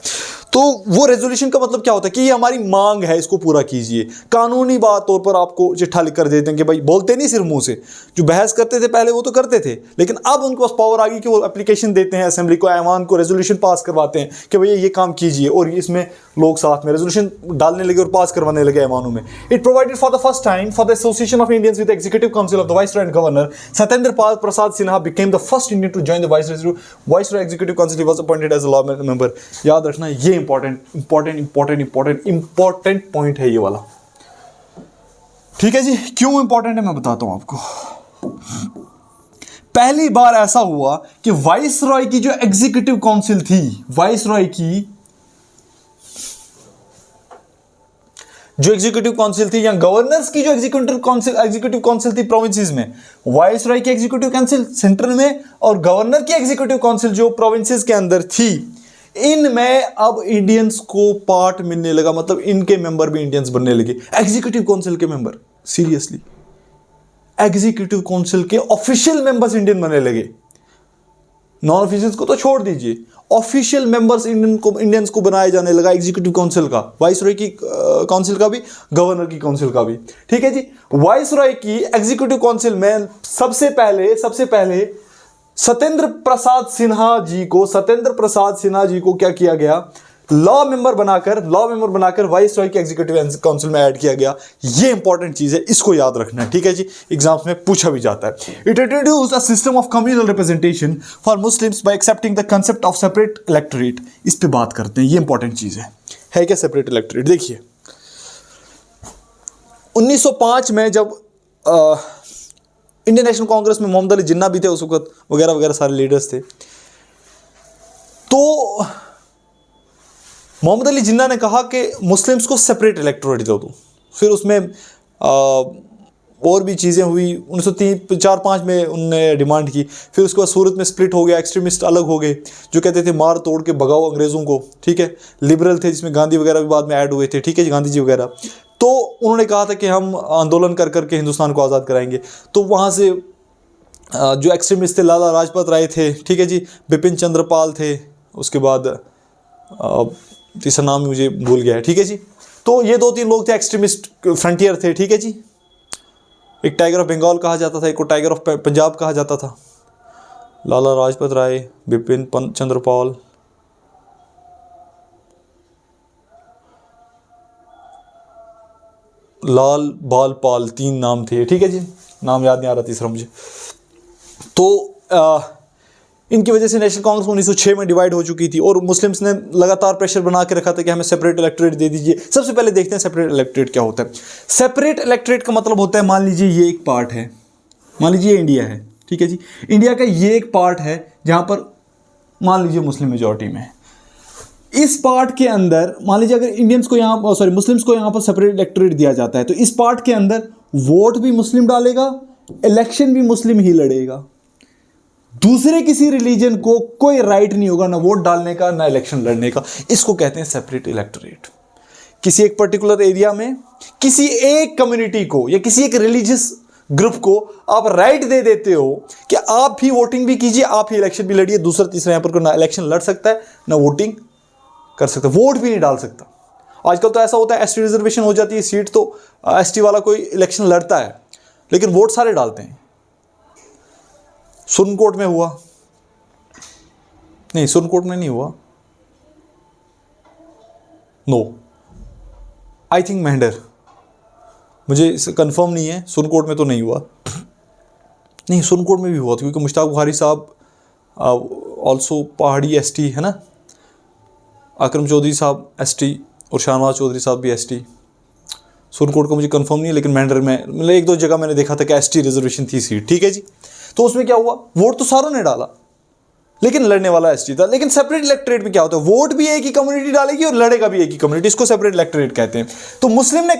[SPEAKER 1] तो वो रेजोल्यूशन का मतलब क्या होता है कि ये हमारी मांग है, इसको पूरा कीजिए। कानूनी बात तौर पर आपको चिट्ठा लिख कर देते हैं कि भाई, बोलते नहीं सिर्फ मुंह से, जो बहस करते थे पहले वो तो करते थे, लेकिन अब उनके पास पावर आ गई कि वो एप्लीकेशन देते हैं असेंबली को, ऐवान को, रेजोल्यूशन पास करवाते हैं कि भैया ये काम कीजिए, और इसमें लोग साथ में रेजोल्यूशन डालने लगे और पास करवाने लगे ऐवानों में। It provided for the first time for the association of Indians with executive council of the viceroy and governor Satyendra Pal Prasad Sinha became the first Indian to join the viceroy executive council, he was appointed as a law member. याद रखना, ये इंपॉर्टेंट पॉइंट है ये वाला, ठीक है जी। क्यों इंपॉर्टेंट है मैं बताता हूं आपको। पहली बार ऐसा हुआ कि वाइसरॉय की जो एग्जीक्यूटिव काउंसिल थी, वाइसरॉय की जो एग्जीक्यूटिव काउंसिल थी या गवर्नर्स की जो एग्जीक्यूटिव काउंसिल थी प्रोविंसेस में, वाइसरॉय की एग्जीक्यूटिव काउंसिल सेंट्रल में और गवर्नर की एग्जीक्यूटिव काउंसिल जो प्रोविंसेस के अंदर थी, इनमें अब इंडियंस को पार्ट मिलने लगा, मतलब इनके मेंबर भी इंडियंस बनने लगे, एग्जीक्यूटिव काउंसिल के मेंबर। सीरियसली, एग्जीक्यूटिव काउंसिल के ऑफिशियल मेंबर्स इंडियन बनने लगे। नॉन ऑफिशियल्स को तो छोड़ दीजिए, ऑफिशियल मेंबर्स इंडियंस को बनाया जाने लगा एग्जीक्यूटिव काउंसिल का, वाइसरॉय की काउंसिल का भी, गवर्नर की काउंसिल का भी, ठीक है जी। वाइसरॉय की एग्जीक्यूटिव काउंसिल में सबसे पहले सत्येंद्र प्रसाद सिन्हा जी को क्या किया गया, लॉ मेंबर बनाकर वाइस रॉय के एग्जीक्यूटिव काउंसिल में ऐड किया गया। ये इंपॉर्टेंट चीज है, इसको याद रखना है, ठीक है जी, एग्जाम्स में पूछा भी जाता है। It introduce a system of communal representation for Muslims bye accepting the concept of separate electorate. इस पे बात करते हैं, ये इंपॉर्टेंट चीज है क्या सेपरेट इलेक्टोरेट? देखिए 1905 में जब इंडियन नेशनल कांग्रेस में मोहम्मद अली जिन्ना भी थे उस वक्त, वगैरह वगैरह सारे लीडर्स थे, तो मोहम्मद अली जिन्ना ने कहा कि मुस्लिम्स को सेपरेट इलेक्टोरेट दो दो। फिर उसमें और भी चीज़ें हुई, 1904-05 में उनने डिमांड की। फिर उसके बाद सूरत में स्प्लिट हो गया, एक्सट्रीमिस्ट अलग हो गए जो कहते थे मार तोड़ के भगाओ अंग्रेज़ों को, ठीक है। लिबरल थे जिसमें गांधी वगैरह भी बाद में ऐड हुए थे, ठीक है, गांधी जी वगैरह। तो उन्होंने कहा था कि हम आंदोलन कर करके हिंदुस्तान को आज़ाद कराएंगे। तो वहाँ से जो एक्सट्रीमिस्ट थे, लाला लाजपत राय थे, ठीक है जी, बिपिन चंद्रपाल थे, उसके बाद तीसरा नाम मुझे भूल गया है, ठीक है जी। तो ये 2-3 लोग थे, एक्सट्रीमिस्ट फ्रंटियर थे, ठीक है जी। एक टाइगर ऑफ बंगाल कहा जाता था, एक को टाइगर ऑफ पंजाब कहा जाता था। लाला लाजपत राय, बिपिन चंद्रपाल, लाल बाल पाल, 3 नाम थे, ठीक है जी, नाम याद नहीं आ रहा तीसरा मुझे। तो इनकी वजह से नेशनल कांग्रेस 1906 में डिवाइड हो चुकी थी और मुस्लिम्स ने लगातार प्रेशर बना के रखा था कि हमें सेपरेट इलेक्टोरेट दे दीजिए। सबसे पहले देखते हैं सेपरेट इलेक्टोरेट क्या होता है। सेपरेट इलेक्टोरेट का मतलब होता है, मान लीजिए ये एक पार्ट है, मान लीजिए ये इंडिया है, ठीक है जी, इंडिया का ये एक पार्ट है जहां पर मान लीजिए मुस्लिम मेजॉरिटी में है। इस पार्ट के अंदर मान लीजिए अगर इंडियंस को यहाँ मुस्लिम्स को यहाँ पर सेपरेट इलेक्टोरेट दिया जाता है, तो इस पार्ट के अंदर वोट भी मुस्लिम डालेगा, इलेक्शन भी मुस्लिम ही लड़ेगा। दूसरे किसी रिलीजन को कोई राइट नहीं होगा ना वोट डालने का ना इलेक्शन लड़ने का। इसको कहते हैं सेपरेट इलेक्टोरेट। किसी एक पर्टिकुलर एरिया में किसी एक कम्युनिटी को या किसी एक रिलीजियस ग्रुप को आप राइट दे देते हो कि आप ही वोटिंग भी कीजिए, आप ही इलेक्शन भी लड़िए। दूसरा तीसरा यहां पर कोई ना इलेक्शन लड़ सकता है ना वोटिंग कर सकता, वोट भी नहीं डाल सकता। आजकल तो ऐसा होता है एसटी रिजर्वेशन हो जाती है सीट, तो एसटी वाला कोई इलेक्शन लड़ता है लेकिन वोट सारे डालते हैं। सुरनकोट में हुआ नहीं, सुरनकोट में नहीं हुआ, नो आई थिंक मेंढर, मुझे कंफर्म नहीं है, सुरनकोट में तो नहीं हुआ। नहीं, सुरनकोट में भी हुआ था क्योंकि मुश्ताक बुखारी साहब ऑल्सो पहाड़ी एसटी है ना, अकरम चौधरी साहब एसटी और शाहनवाज चौधरी साहब भी एसटी। सुरनकोट का मुझे कंफर्म नहीं है लेकिन मेंढर में मतलब 1-2 जगह मैंने देखा था कि एसटी रिजर्वेशन थी सीट, ठीक है जी। तो उसमें क्या हुआ, वोट तो सारों ने डाला लेकिन लड़ने वाला एसटी था। लेकिन सेपरेट इलेक्टोरेट में क्या होता है, वोट भी एक ही कम्युनिटी डालेगी और लड़ेगा भी एक ही कम्युनिटी, इसको सेपरेट इलेक्टोरेट कहते हैं। तो मुस्लिम्स ने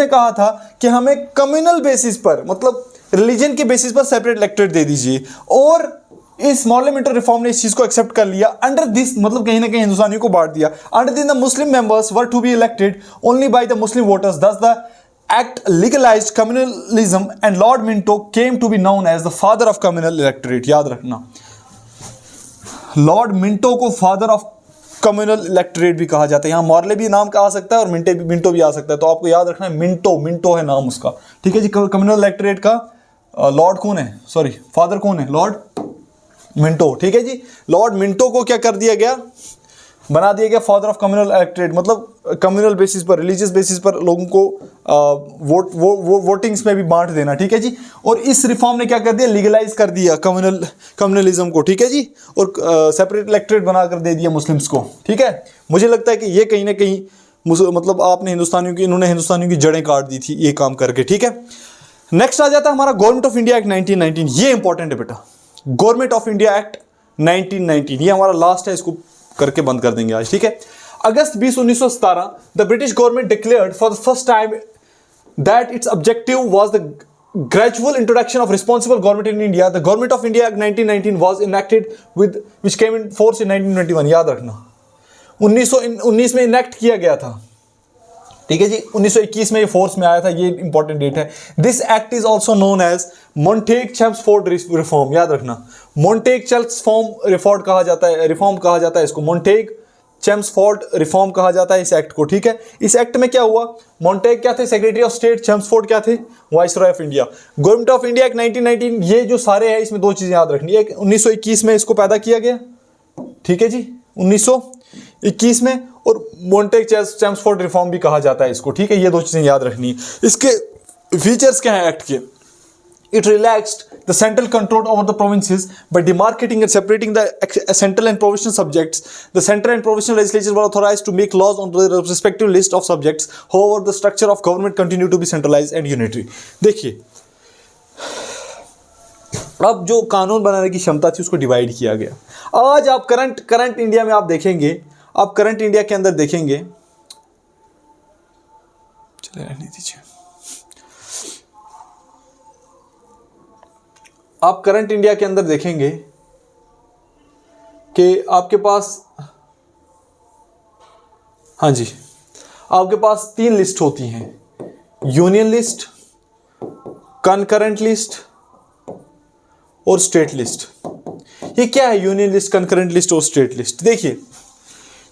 [SPEAKER 1] कहा था कि हमें कम्युनल बेसिस पर, मतलब रिलीजन के बेसिस पर सेपरेट इलेक्टोरेट दे दीजिए। और इस पार्लियामेंट्री रिफॉर्म ने इस चीज को एक्सेप्ट कर लिया। अंडर दिस मतलब कहीं ना कहीं हिंदुस्तानियों को बांट दिया। Under this the Muslim members were to be elected only by the Muslim voters, thus the act legalized communalism and Lord Minto came to be known as the father of communal electorate। याद रखना, लॉर्ड मिंटो को फादर ऑफ कम्युनल इलेक्टोरेट भी कहा जाता है। यहाँ मॉर्ले भी नाम का आ सकता है और मिंटो भी आ सकता है, तो आपको याद रखना है मिंटो है नाम उसका, ठीक है जी। कम्युनल इलेक्टोरेट का लॉर्ड कौन है, सॉरी फादर कौन है, लॉर्ड मिंटो, ठीक है जी। लॉर्ड मिंटो को क्या कर दिया गया, बना दिया गया फादर ऑफ कम्युनल इलेक्टोरेट, मतलब कम्युनल बेसिस पर, रिलीजियस बेसिस पर लोगों को वोटिंग्स में भी बांट देना, ठीक है जी। और इस रिफॉर्म ने क्या कर दिया, लीगलाइज कर दिया कम्युनलिज्म को, ठीक है जी। और सेपरेट इलेक्टोरेट बनाकर दे दिया मुस्लिम्स को, ठीक है। मुझे लगता है कि ये कहीं ना कहीं मतलब इन्होंने हिंदुस्तानियों की जड़ें काट दी थी ये काम करके, ठीक है। नेक्स्ट आ जाता है हमारा गवर्नमेंट ऑफ इंडिया एक्ट 1919। ये इंपॉर्टेंट है बेटा, गवर्नमेंट ऑफ इंडिया एक्ट 1919, ये हमारा लास्ट है, इसको करके बंद कर देंगे आज, ठीक है। अगस्त 20, 1917 the British government declared for the first time that it's objective was the gradual introduction of responsible government in India. The Government of India Act 1919 was enacted which came in force in 1921। याद रखना 1919 में इनेक्ट किया गया था, ठीक है जी। 1921 में ये फोर्स में आया था, ये इंपॉर्टेंट डेट है। This act is also known as Montagu Chelmsford reform. याद रखना, मोंटेग-चेम्सफोर्ड रिफॉर्म कहा जाता है इसको, मोंटेग-चेम्सफोर्ड रिफॉर्म कहा जाता है इस एक्ट को, ठीक है। इस एक्ट में क्या हुआ, मोंटेग क्या थे, सेक्रेटरी ऑफ स्टेट, चेम्सफोर्ड क्या थे, viceroy of India. Government of India act 1919, ये जो सारे हैं इसमें 2 चीजें याद रखनी है। 1921 में इसको पैदा किया गया, ठीक है जी, 1921 21 में, और मॉन्टेग-चेम्सफोर्ड रिफॉर्म भी कहा जाता है इसको, ठीक है। ये दो चीज़ें याद रखनी है। इसके फीचर्स क्या हैं एक्ट के? It relaxed the central control over the provinces by demarcating and separating the central and provincial subjects. The central and provincial legislatures were authorized to make laws on the respective list of subjects. However, the structure of government continued to be centralized and unitary. देखिए, अब जो कानून बनाने की क्षमता थी उसको डिवाइड किया गया। आज आप करंट इंडिया में आप देखेंगे, आप करंट इंडिया के अंदर देखेंगे, चले रहने दीजिए, आप करंट इंडिया के अंदर देखेंगे कि आपके पास, हाँ जी, आपके पास 3 लिस्ट होती हैं, यूनियन लिस्ट, कनकरेंट लिस्ट और स्टेट लिस्ट। ये क्या है यूनियन लिस्ट, कनकरेंट लिस्ट और स्टेट लिस्ट? देखिए,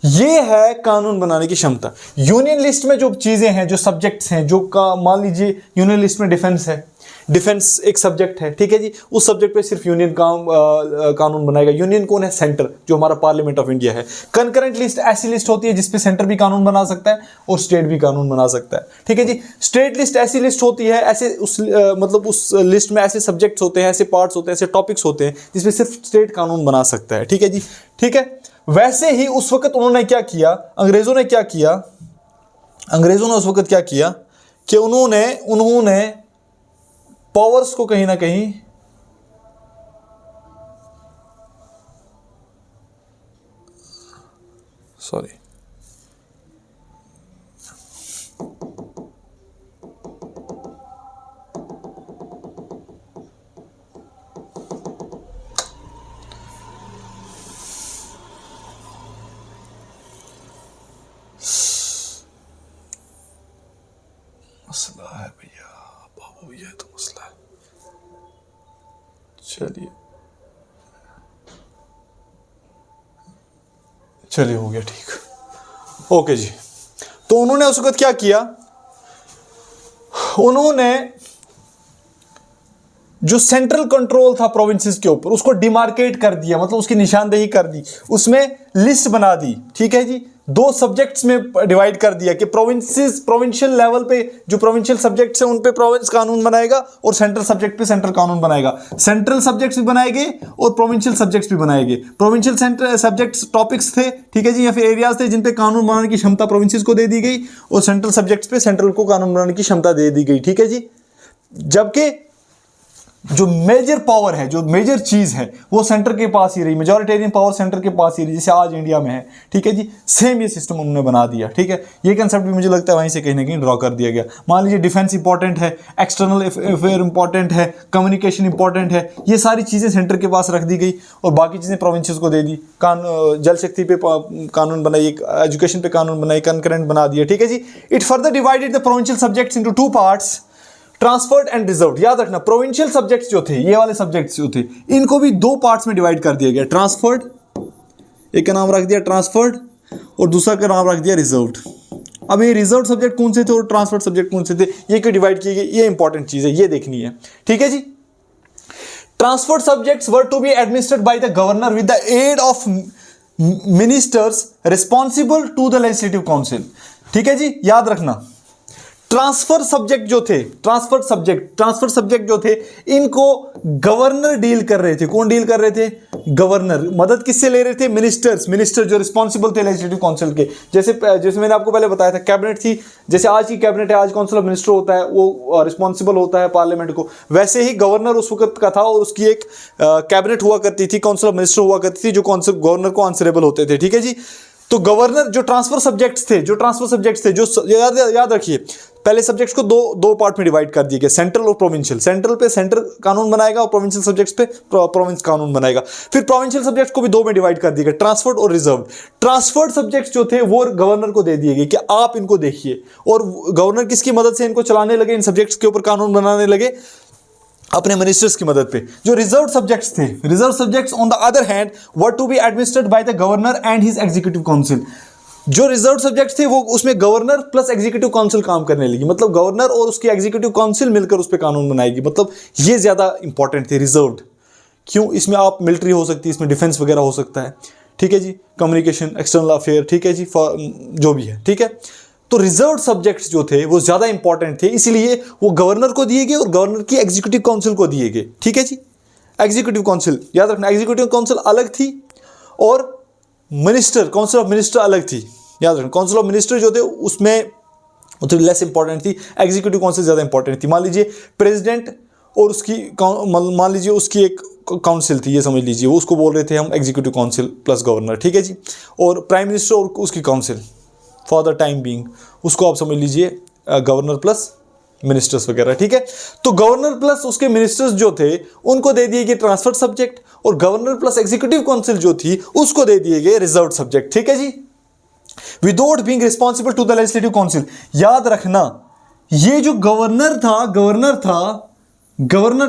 [SPEAKER 1] ये है कानून बनाने की क्षमता। यूनियन लिस्ट में जो चीजें हैं, जो सब्जेक्ट्स हैं, जो मान लीजिए यूनियन लिस्ट में डिफेंस है, डिफेंस एक सब्जेक्ट है, ठीक है जी, उस सब्जेक्ट पे सिर्फ यूनियन कानून बनाएगा। यूनियन कौन है? सेंटर, जो हमारा पार्लियामेंट ऑफ इंडिया है। कंकरेंट लिस्ट ऐसी लिस्ट होती है जिसपे सेंटर भी कानून बना सकता है और स्टेट भी कानून बना सकता है, ठीक है जी। स्टेट लिस्ट ऐसी लिस्ट होती है, ऐसे मतलब उस लिस्ट में ऐसे सब्जेक्ट्स होते हैं, ऐसे पार्ट्स होते हैं, ऐसे टॉपिक्स होते हैं जिसपे सिर्फ स्टेट कानून बना सकता है, ठीक है जी, ठीक है। वैसे ही उस वक्त उन्होंने क्या किया, अंग्रेजों ने क्या किया, अंग्रेजों ने उस वक्त क्या किया कि उन्होंने पावर्स को कहीं ना कहीं सॉरी मसला है भैया, बाबू भैया, तो मसला है। चलिए हो गया ठीक, ओके जी। तो उन्होंने उस वक्त क्या किया, उन्होंने जो सेंट्रल कंट्रोल था प्रोविंसेस के ऊपर उसको डिमार्केट कर दिया, मतलब उसकी निशानदेही कर दी, उसमें लिस्ट बना दी, ठीक है जी। 2 सब्जेक्ट्स में डिवाइड कर दिया कि प्रोविंशियल लेवल पे जो प्रोविंशियल सब्जेक्ट्स हैं उन पे प्रोविंस कानून बनाएगा और सेंट्रल सब्जेक्ट पे सेंट्रल कानून बनाएगा। सेंट्रल सब्जेक्ट्स भी बनाएंगे और प्रोविंशियल सब्जेक्ट्स भी बनाएंगे। प्रोविंशियल सेंट्रल सब्जेक्ट्स टॉपिक्स थे, ठीक है जी, या फिर एरियाज थे जिन पे कानून बनाने की क्षमता प्रोविंसेस को दे दी गई, और सेंट्रल सब्जेक्ट्स पे सेंट्रल को कानून बनाने की क्षमता दे दी गई, ठीक है जी। जबकि जो मेजर पावर है, जो मेजर चीज है, वो सेंटर के पास ही रही, मेजॉरिटेरियन पावर सेंटर के पास ही रही, जैसे आज इंडिया में है, ठीक है जी। सेम ये सिस्टम उन्होंने बना दिया, ठीक है। ये कंसेप्ट भी मुझे लगता है वहीं से कहीं ना कहीं ड्रॉ कर दिया गया। मान लीजिए डिफेंस इंपॉर्टेंट है, एक्सटर्नल अफेयर इंपॉर्टेंट है, कम्युनिकेशन इंपॉर्टेंट है, ये सारी चीजें सेंटर के पास रख दी गई और बाकी चीजें प्रोविंसेस को दे दी। जल शक्ति पे कानून बनाई, एजुकेशन पे कानून बनाई, कंकरेंट बना दिया, ठीक है जी। It further divided the provincial subjects into 2 parts, transferred and reserved. याद रखना, प्रोविंशियल सब्जेक्ट्स जो थे, ये वाले सब्जेक्ट्स जो थे, इनको भी 2 पार्ट्स में डिवाइड कर दिया गया। ट्रांसफर्ड, एक का नाम रख दिया ट्रांसफर्ड और दूसरा का नाम रख दिया रिजर्व्ड। अब ये रिजर्व सब्जेक्ट कौन से थे और ट्रांसफर्ड सब्जेक्ट कौन से थे, ये क्यों डिवाइड किए गए, ये इंपॉर्टेंट चीज है, ये देखनी है, ठीक है जी। Transferred subjects were to be administered by the governor with the aid of ministers responsible to the legislative council, ठीक है जी। याद रखना, ट्रांसफर सब्जेक्ट जो थे, ट्रांसफर सब्जेक्ट जो थे, इनको गवर्नर डील कर रहे थे। कौन डील कर रहे थे? गवर्नर। मदद किससे ले रहे थे? मिनिस्टर जो रिस्पॉन्सिबल थे लेजिस्लेटिव काउंसिल के। जैसे मैंने आपको पहले बताया था, कैबिनेट थी, जैसे आज की कैबिनेट है, आज काउंसिल ऑफ मिनिस्टर होता है, वो रिस्पॉन्सिबल होता है पार्लियामेंट को, वैसे ही गवर्नर उस वक्त का था और उसकी एक कैबिनेट हुआ करती थी, काउंसिल ऑफ मिनिस्टर हुआ करती थी, जो गवर्नर को आंसरेबल होते थे, ठीक है जी। तो गवर्नर जो ट्रांसफर सब्जेक्ट्स थे, जो याद रखिए, पहले सब्जेक्ट्स को दो पार्ट में डिवाइड कर दिए गए, सेंट्रल और प्रोविंशियल। सेंट्रल पे सेंटर कानून बनाएगा और प्रोविंशियल सब्जेक्ट्स पे प्रोविंस कानून बनाएगा। फिर प्रोविंशियल सब्जेक्ट्स को भी 2 में डिवाइड कर दिया गया, ट्रांसफर्ड और रिजर्व्ड। ट्रांसफर्ड सब्जेक्ट्स जो थे वो गवर्नर को दे दिए गए कि आप इनको देखिए, और गवर्नर किसकी मदद से इनको चलाने लगे, इन सब्जेक्ट्स के ऊपर कानून बनाने लगे? अपने मिनिस्टर्स की मदद पे। जो रिजर्व सब्जेक्ट्स थे, reserve subjects on the other hand were to be administered by the governor and his executive council. जो रिजर्व सब्जेक्ट्स थे वो उसमें गवर्नर प्लस एग्जीक्यूटिव काउंसिल काम करने लगी, मतलब गवर्नर और उसकी एग्जीक्यूटिव काउंसिल मिलकर उस पर कानून बनाएगी। मतलब ये ज्यादा इंपॉर्टेंट थे रिजर्व्ड। क्यों? इसमें आप मिलिट्री हो सकती है, इसमें डिफेंस वगैरह हो सकता है, ठीक है जी, कम्युनिकेशन, एक्सटर्नल अफेयर, ठीक है जी, जो भी है, ठीक है। तो रिजर्व सब्जेक्ट्स जो थे वो ज़्यादा इंपॉर्टेंट थे, इसीलिए वो गवर्नर को दिए गए और गवर्नर की एग्जीक्यूटिव काउंसिल को दिए गए, ठीक है जी। एग्जीक्यूटिव काउंसिल याद रखना, एग्जीक्यूटिव काउंसिल अलग थी और मिनिस्टर, काउंसिल ऑफ मिनिस्टर अलग थी, याद रखना। काउंसिल ऑफ मिनिस्टर जो थे उसमें थोड़ी लेस इंपॉर्टेंट थी, एग्जीक्यूटिव काउंसिल ज़्यादा इंपॉर्टेंट थी। मान लीजिए प्रेसिडेंट और उसकी मान लीजिए उसकी एक काउंसिल थी, ये समझ लीजिए, वो उसको बोल रहे थे हम एग्जीक्यूटिव काउंसिल प्लस गवर्नर, ठीक है जी। और प्राइम मिनिस्टर और उसकी council for the time being, उसको आप समझ लीजिए गवर्नर प्लस मिनिस्टर्स वगैरह, ठीक है। तो गवर्नर प्लस उसके मिनिस्टर्स जो थे उनको दे दिए गए ट्रांसफर सब्जेक्ट, और गवर्नर प्लस एग्जीक्यूटिव काउंसिल जो थी उसको दे दिए गए रिजर्व सब्जेक्ट, ठीक है जी। Without being responsible to the legislative council, याद रखना ये जो गवर्नर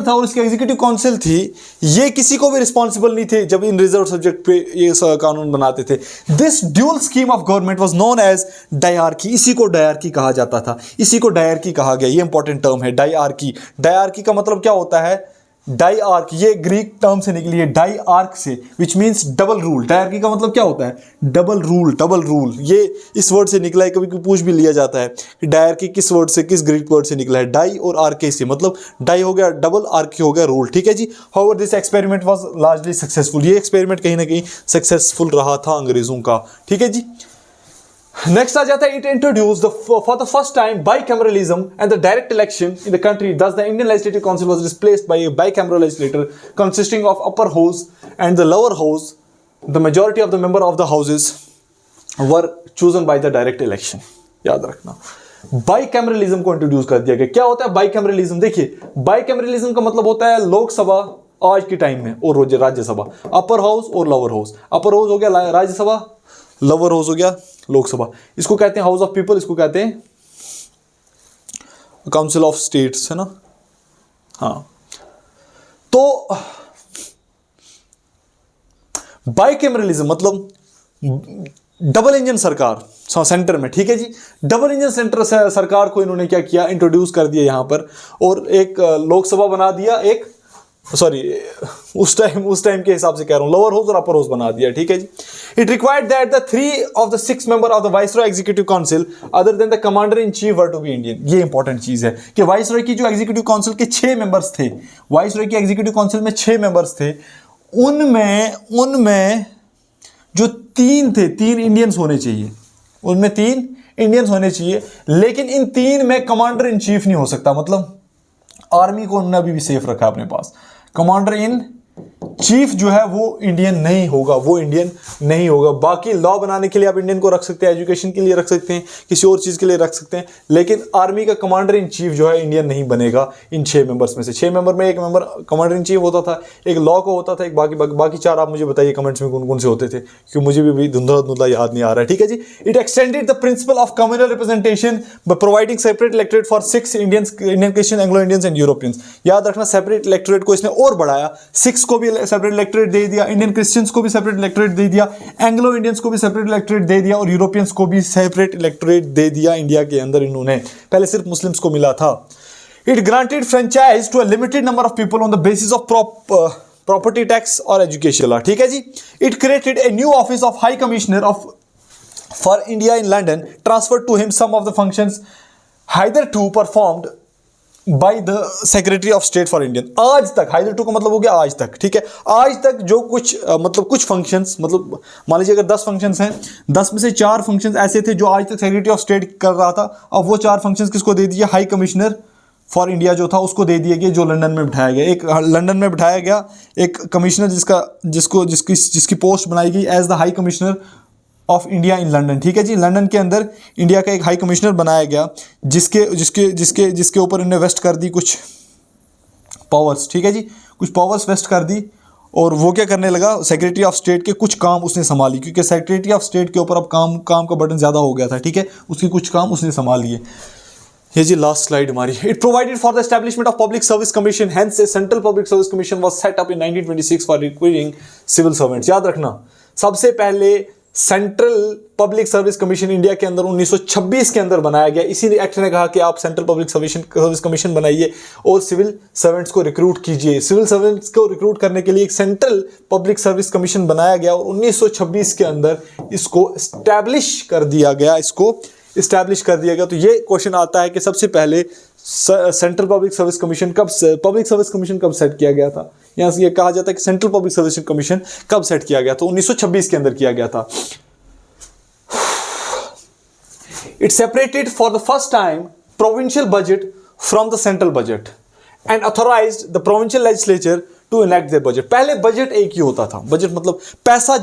[SPEAKER 1] था और उसकी एग्जीक्यूटिव काउंसिल थी, ये किसी को भी रिस्पॉन्सिबल नहीं थे जब इन रिजर्व सब्जेक्ट पे ये कानून बनाते थे। This dual scheme of government was known as dyarchy, इसी को डायरकी कहा जाता था, इसी को डायरकी कहा गया। ये इंपॉर्टेंट टर्म है डायरकी। डायरकी का मतलब क्या होता है? डाई आर्क, ये ग्रीक टर्म से निकली है, डाई आर्क से, which means double rule. Dyarchy का मतलब क्या होता है? डबल रूल, डबल रूल, ये इस वर्ड से निकला है। कभी कभी पूछ भी लिया जाता है कि डायरकी किस वर्ड से, किस ग्रीक वर्ड से निकला है? डाई और आर्के से, मतलब डाई हो गया डबल, आर्के हो गया रूल, ठीक है जी। However this experiment was largely successful, ये एक्सपेरिमेंट कहीं ना कहीं सक्सेसफुल रहा था अंग्रेजों का, ठीक है जी। नेक्स्ट आ जाता है, it introduced for the first time bicameralism and the direct election in the country. Thus the Indian Legislative Council was replaced by a bicameral legislature consisting of upper house and the lower house. The majority of the member of the houses were chosen by the direct election. याद रखना, बाइकैमरलिज्म को इंट्रोड्यूस कर दिया गया। क्या होता है बाइकैमरलिज्म? देखिए, बाइकैमरलिज्म का मतलब होता है लोकसभा आज के टाइम में और राज्यसभा, अपर हाउस और लोअर हाउस। अपर हाउस हो गया राज्यसभा, लोअर हाउस हो गया लोकसभा। इसको कहते हैं हाउस ऑफ पीपल, इसको कहते हैं काउंसिल ऑफ स्टेट्स, है ना। हाँ, तो बाइकैमरलिज्म मतलब डबल इंजन सरकार सेंटर में, ठीक है जी। डबल इंजन सेंटर सरकार को इन्होंने क्या किया? इंट्रोड्यूस कर दिया यहां पर, और एक लोकसभा बना दिया, एक सॉरी उस टाइम के हिसाब से कह रहा हूं, लोअर हाउस और अपर हाउस बना दिया, ठीक है जी। It required that the 3 of the 6 members of the Viceroy Executive Council other than the Commander in Chief were to be Indian। ये इंपॉर्टेंट चीज है कि वाइसरॉय की जो एग्जीक्यूटिव काउंसिल के 6 मेंबर्स थे, वाइसरॉय की एग्जीक्यूटिव काउंसिल में 6 मेंबर्स थे, उनमें जो 3 थे, 3 इंडियंस होने चाहिए, उनमें 3 इंडियंस होने चाहिए, लेकिन इन 3 में कमांडर इन चीफ नहीं हो सकता। मतलब आर्मी को उन्होंने अभी भी सेफ रखा अपने पास। कमांडर इन चीफ जो है वो इंडियन नहीं होगा, वो इंडियन नहीं होगा। बाकी लॉ बनाने के लिए आप इंडियन को रख सकते हैं, एजुकेशन के लिए रख सकते हैं, किसी और चीज़ के लिए रख सकते हैं, लेकिन आर्मी का कमांडर इन चीफ जो है इंडियन नहीं बनेगा इन 6 मेंबर्स में से। 6 मेंबर में एक मेंबर कमांडर इन चीफ होता था, एक लॉ को होता था, एक बाकी 4 आप मुझे बताइए कमेंट्स में कौन कौन से होते थे, क्योंकि मुझे भी धुंधला याद नहीं आ रहा है, ठीक है जी। It extended the principle of communal representation by providing separate electorate for 6 Indian Christian, Anglo Indians and Europeans. याद रखना, सेपरेट इलेक्टोरेट को इसने और बढ़ाया, 6 को भी सेपरेट इलेक्टोरेट दे दिया, इंडियन क्रिश्चियंस को भी सेपरेट इलेक्टोरेट दे दिया, एंग्लो इंडियंस को भी सेपरेट इलेक्टोरेट दे दिया, और यूरोपियंस को भी सेपरेट इलेक्टोरेट दे दिया। इंडिया के अंदर इन्होंने, पहले सिर्फ मुस्लिम्स को मिला था। It granted franchise to a limited number of people on the basis of property tax और एजुकेशन लॉ, ठीक है जी। It created a new office of high commissioner of for India in London, transferred to him some of the functions hitherto performed by the secretary of state for Indian. आज तक, हाइदर टू का मतलब हो गया आज तक, ठीक है। आज तक जो कुछ मतलब कुछ फंक्शंस, मतलब मान लीजिए अगर 10 फंक्शंस हैं, 10 में से 4 फंक्शंस ऐसे थे जो आज तक सेक्रेटरी ऑफ स्टेट कर रहा था। अब वो 4 फंक्शंस किसको दे दिए? हाई कमिश्नर फॉर इंडिया जो था उसको दे दिए गए, जो लंदन में बिठाया गया। एक लंदन में बिठाया गया एक कमिश्नर जिसकी पोस्ट बनाई गई as the high commissioner of India in London, ठीक है जी। लंदन के अंदर इंडिया का एक हाई कमिश्नर बनाया गया, जिसके ऊपर इन्होंने वेस्ट कर दी कुछ पावर्स, ठीक है जी, कुछ पावर्स वेस्ट कर दी। और वो क्या करने लगा? सेक्रेटरी ऑफ स्टेट के कुछ काम उसने संभाली, क्योंकि सेक्रेटरी ऑफ स्टेट के ऊपर अब काम का बर्डन ज़्यादा हो गया था, ठीक है। उसकी कुछ काम उसने संभाल लिए। ये जी लास्ट स्लाइड हमारी। It provided for the establishment of public service commission, hence a central public service commission was set up in 1926 for recruiting civil servants. याद रखना, सबसे पहले central public service commission India के अंदर 1926 के अंदर बनाया गया। इसी एक्ट ने कहा कि आप सेंट्रल पब्लिक सर्विस कमीशन बनाइए और सिविल सर्वेंट्स को रिक्रूट कीजिए। सिविल सर्वेंट्स को रिक्रूट करने के लिए एक सेंट्रल पब्लिक सर्विस कमीशन बनाया गया और 1926 के अंदर इसको इस्टेब्लिश कर दिया गया। तो ये क्वेश्चन आता है कि सबसे पहले सेंट्रल पब्लिक सर्विस कमीशन कब सेट किया गया था। यहां से ये कहा जाता है कि सेंट्रल पब्लिक सर्विस कमीशन कब सेट किया गया, तो 1926 के अंदर किया गया था। It separated for the first time provincial budget from the central budget and authorised the provincial legislature to enact their budget. पहले बजट एक ही होता था। बजट मतलब पैसा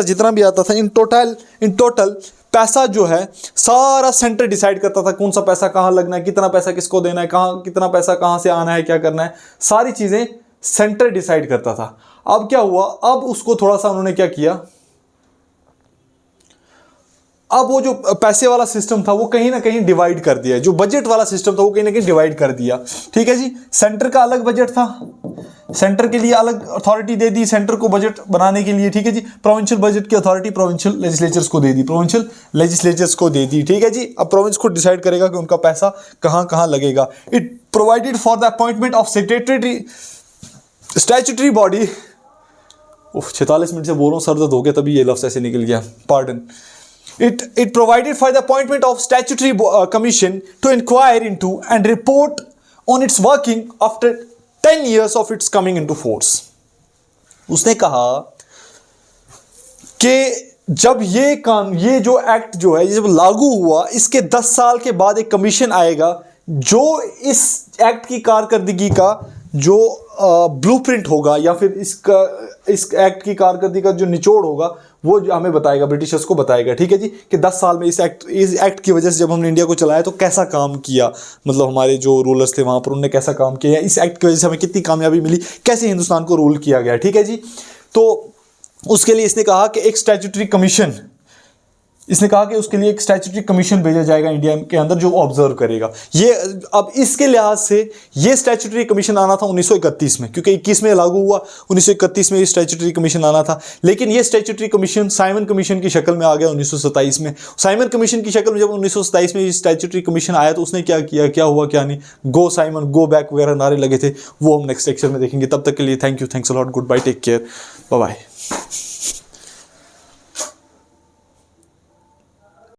[SPEAKER 1] जितना भी आता था इन टोटल पैसा जो है सारा सेंटर डिसाइड करता था कौन सा पैसा कहाँ लगना है, कितना पैसा किसको देना है, कितना पैसा कहाँ से आना है, क्या करना है, सारी चीज़ें सेंटर डिसाइड करता था। अब क्या हुआ, अब उसको थोड़ा सा उन्होंने क्या किया, अब वो जो पैसे वाला सिस्टम था वो कहीं ना कहीं डिवाइड कर दिया। जो बजट वाला सिस्टम था वो कहीं ना कहीं डिवाइड कर दिया। ठीक है जी, सेंटर का अलग बजट था, सेंटर के लिए अलग अथॉरिटी दे दी सेंटर को बजट बनाने के लिए। ठीक है जी, प्रोविंशियल बजट की अथॉरिटी प्रोविंशियल लेजिस्लेचर्स को दे दी। ठीक है जी, अब प्रोविंस को डिसाइड करेगा कि उनका पैसा कहाँ कहाँ लगेगा। It provided for the appointment of statutory body. 46 minute से बोल रहा हूँ, सर दर्द हो गया तभी ये लफ्ज ऐसे निकल गया, pardon. It provided for the appointment of statutory commission to inquire into and report on its working after 10 years of its coming into force. उसने कहा कि जब ये जो एक्ट जो है जब लागू हुआ, इसके 10 साल के बाद एक कमीशन आएगा जो इस एक्ट की कारकर्दगी का जो ब्लूप्रिंट होगा या फिर इस एक्ट की कारकर्दगी का जो निचोड़ होगा वो हमें बताएगा, ब्रिटिशर्स को बताएगा। ठीक है जी, कि 10 साल में इस एक्ट की वजह से जब हमने इंडिया को चलाया तो कैसा काम किया, मतलब हमारे जो रूलर्स थे वहाँ पर उन्होंने कैसा काम किया, इस एक्ट की वजह से हमें कितनी कामयाबी मिली, कैसे हिंदुस्तान को रूल किया गया। ठीक है जी, तो उसके लिए इसने कहा कि एक स्टैट्यूटरी कमीशन भेजा जाएगा इंडिया के अंदर जो ऑब्जर्व करेगा ये। अब इसके लिहाज से ये स्टैट्यूटरी कमीशन आना था 1931 में, क्योंकि 21 में लागू हुआ, 1931 में ये स्टैट्यूटरी कमीशन आना था। लेकिन ये स्टैट्यूटरी कमीशन साइमन कमीशन की शक्ल में आ गया 1927 में। साइमन कमीशन की शक्ल में जब 1927 में ये स्टैट्यूटरी कमीशन आया तो उसने क्या किया, क्या हुआ क्या नहीं, गो साइमन गो बैक वगैरह नारे लगे थे, वो हम नेक्स्ट लेक्चर में देखेंगे। तब तक के लिए thanks a lot, good bye, take care, bye bye.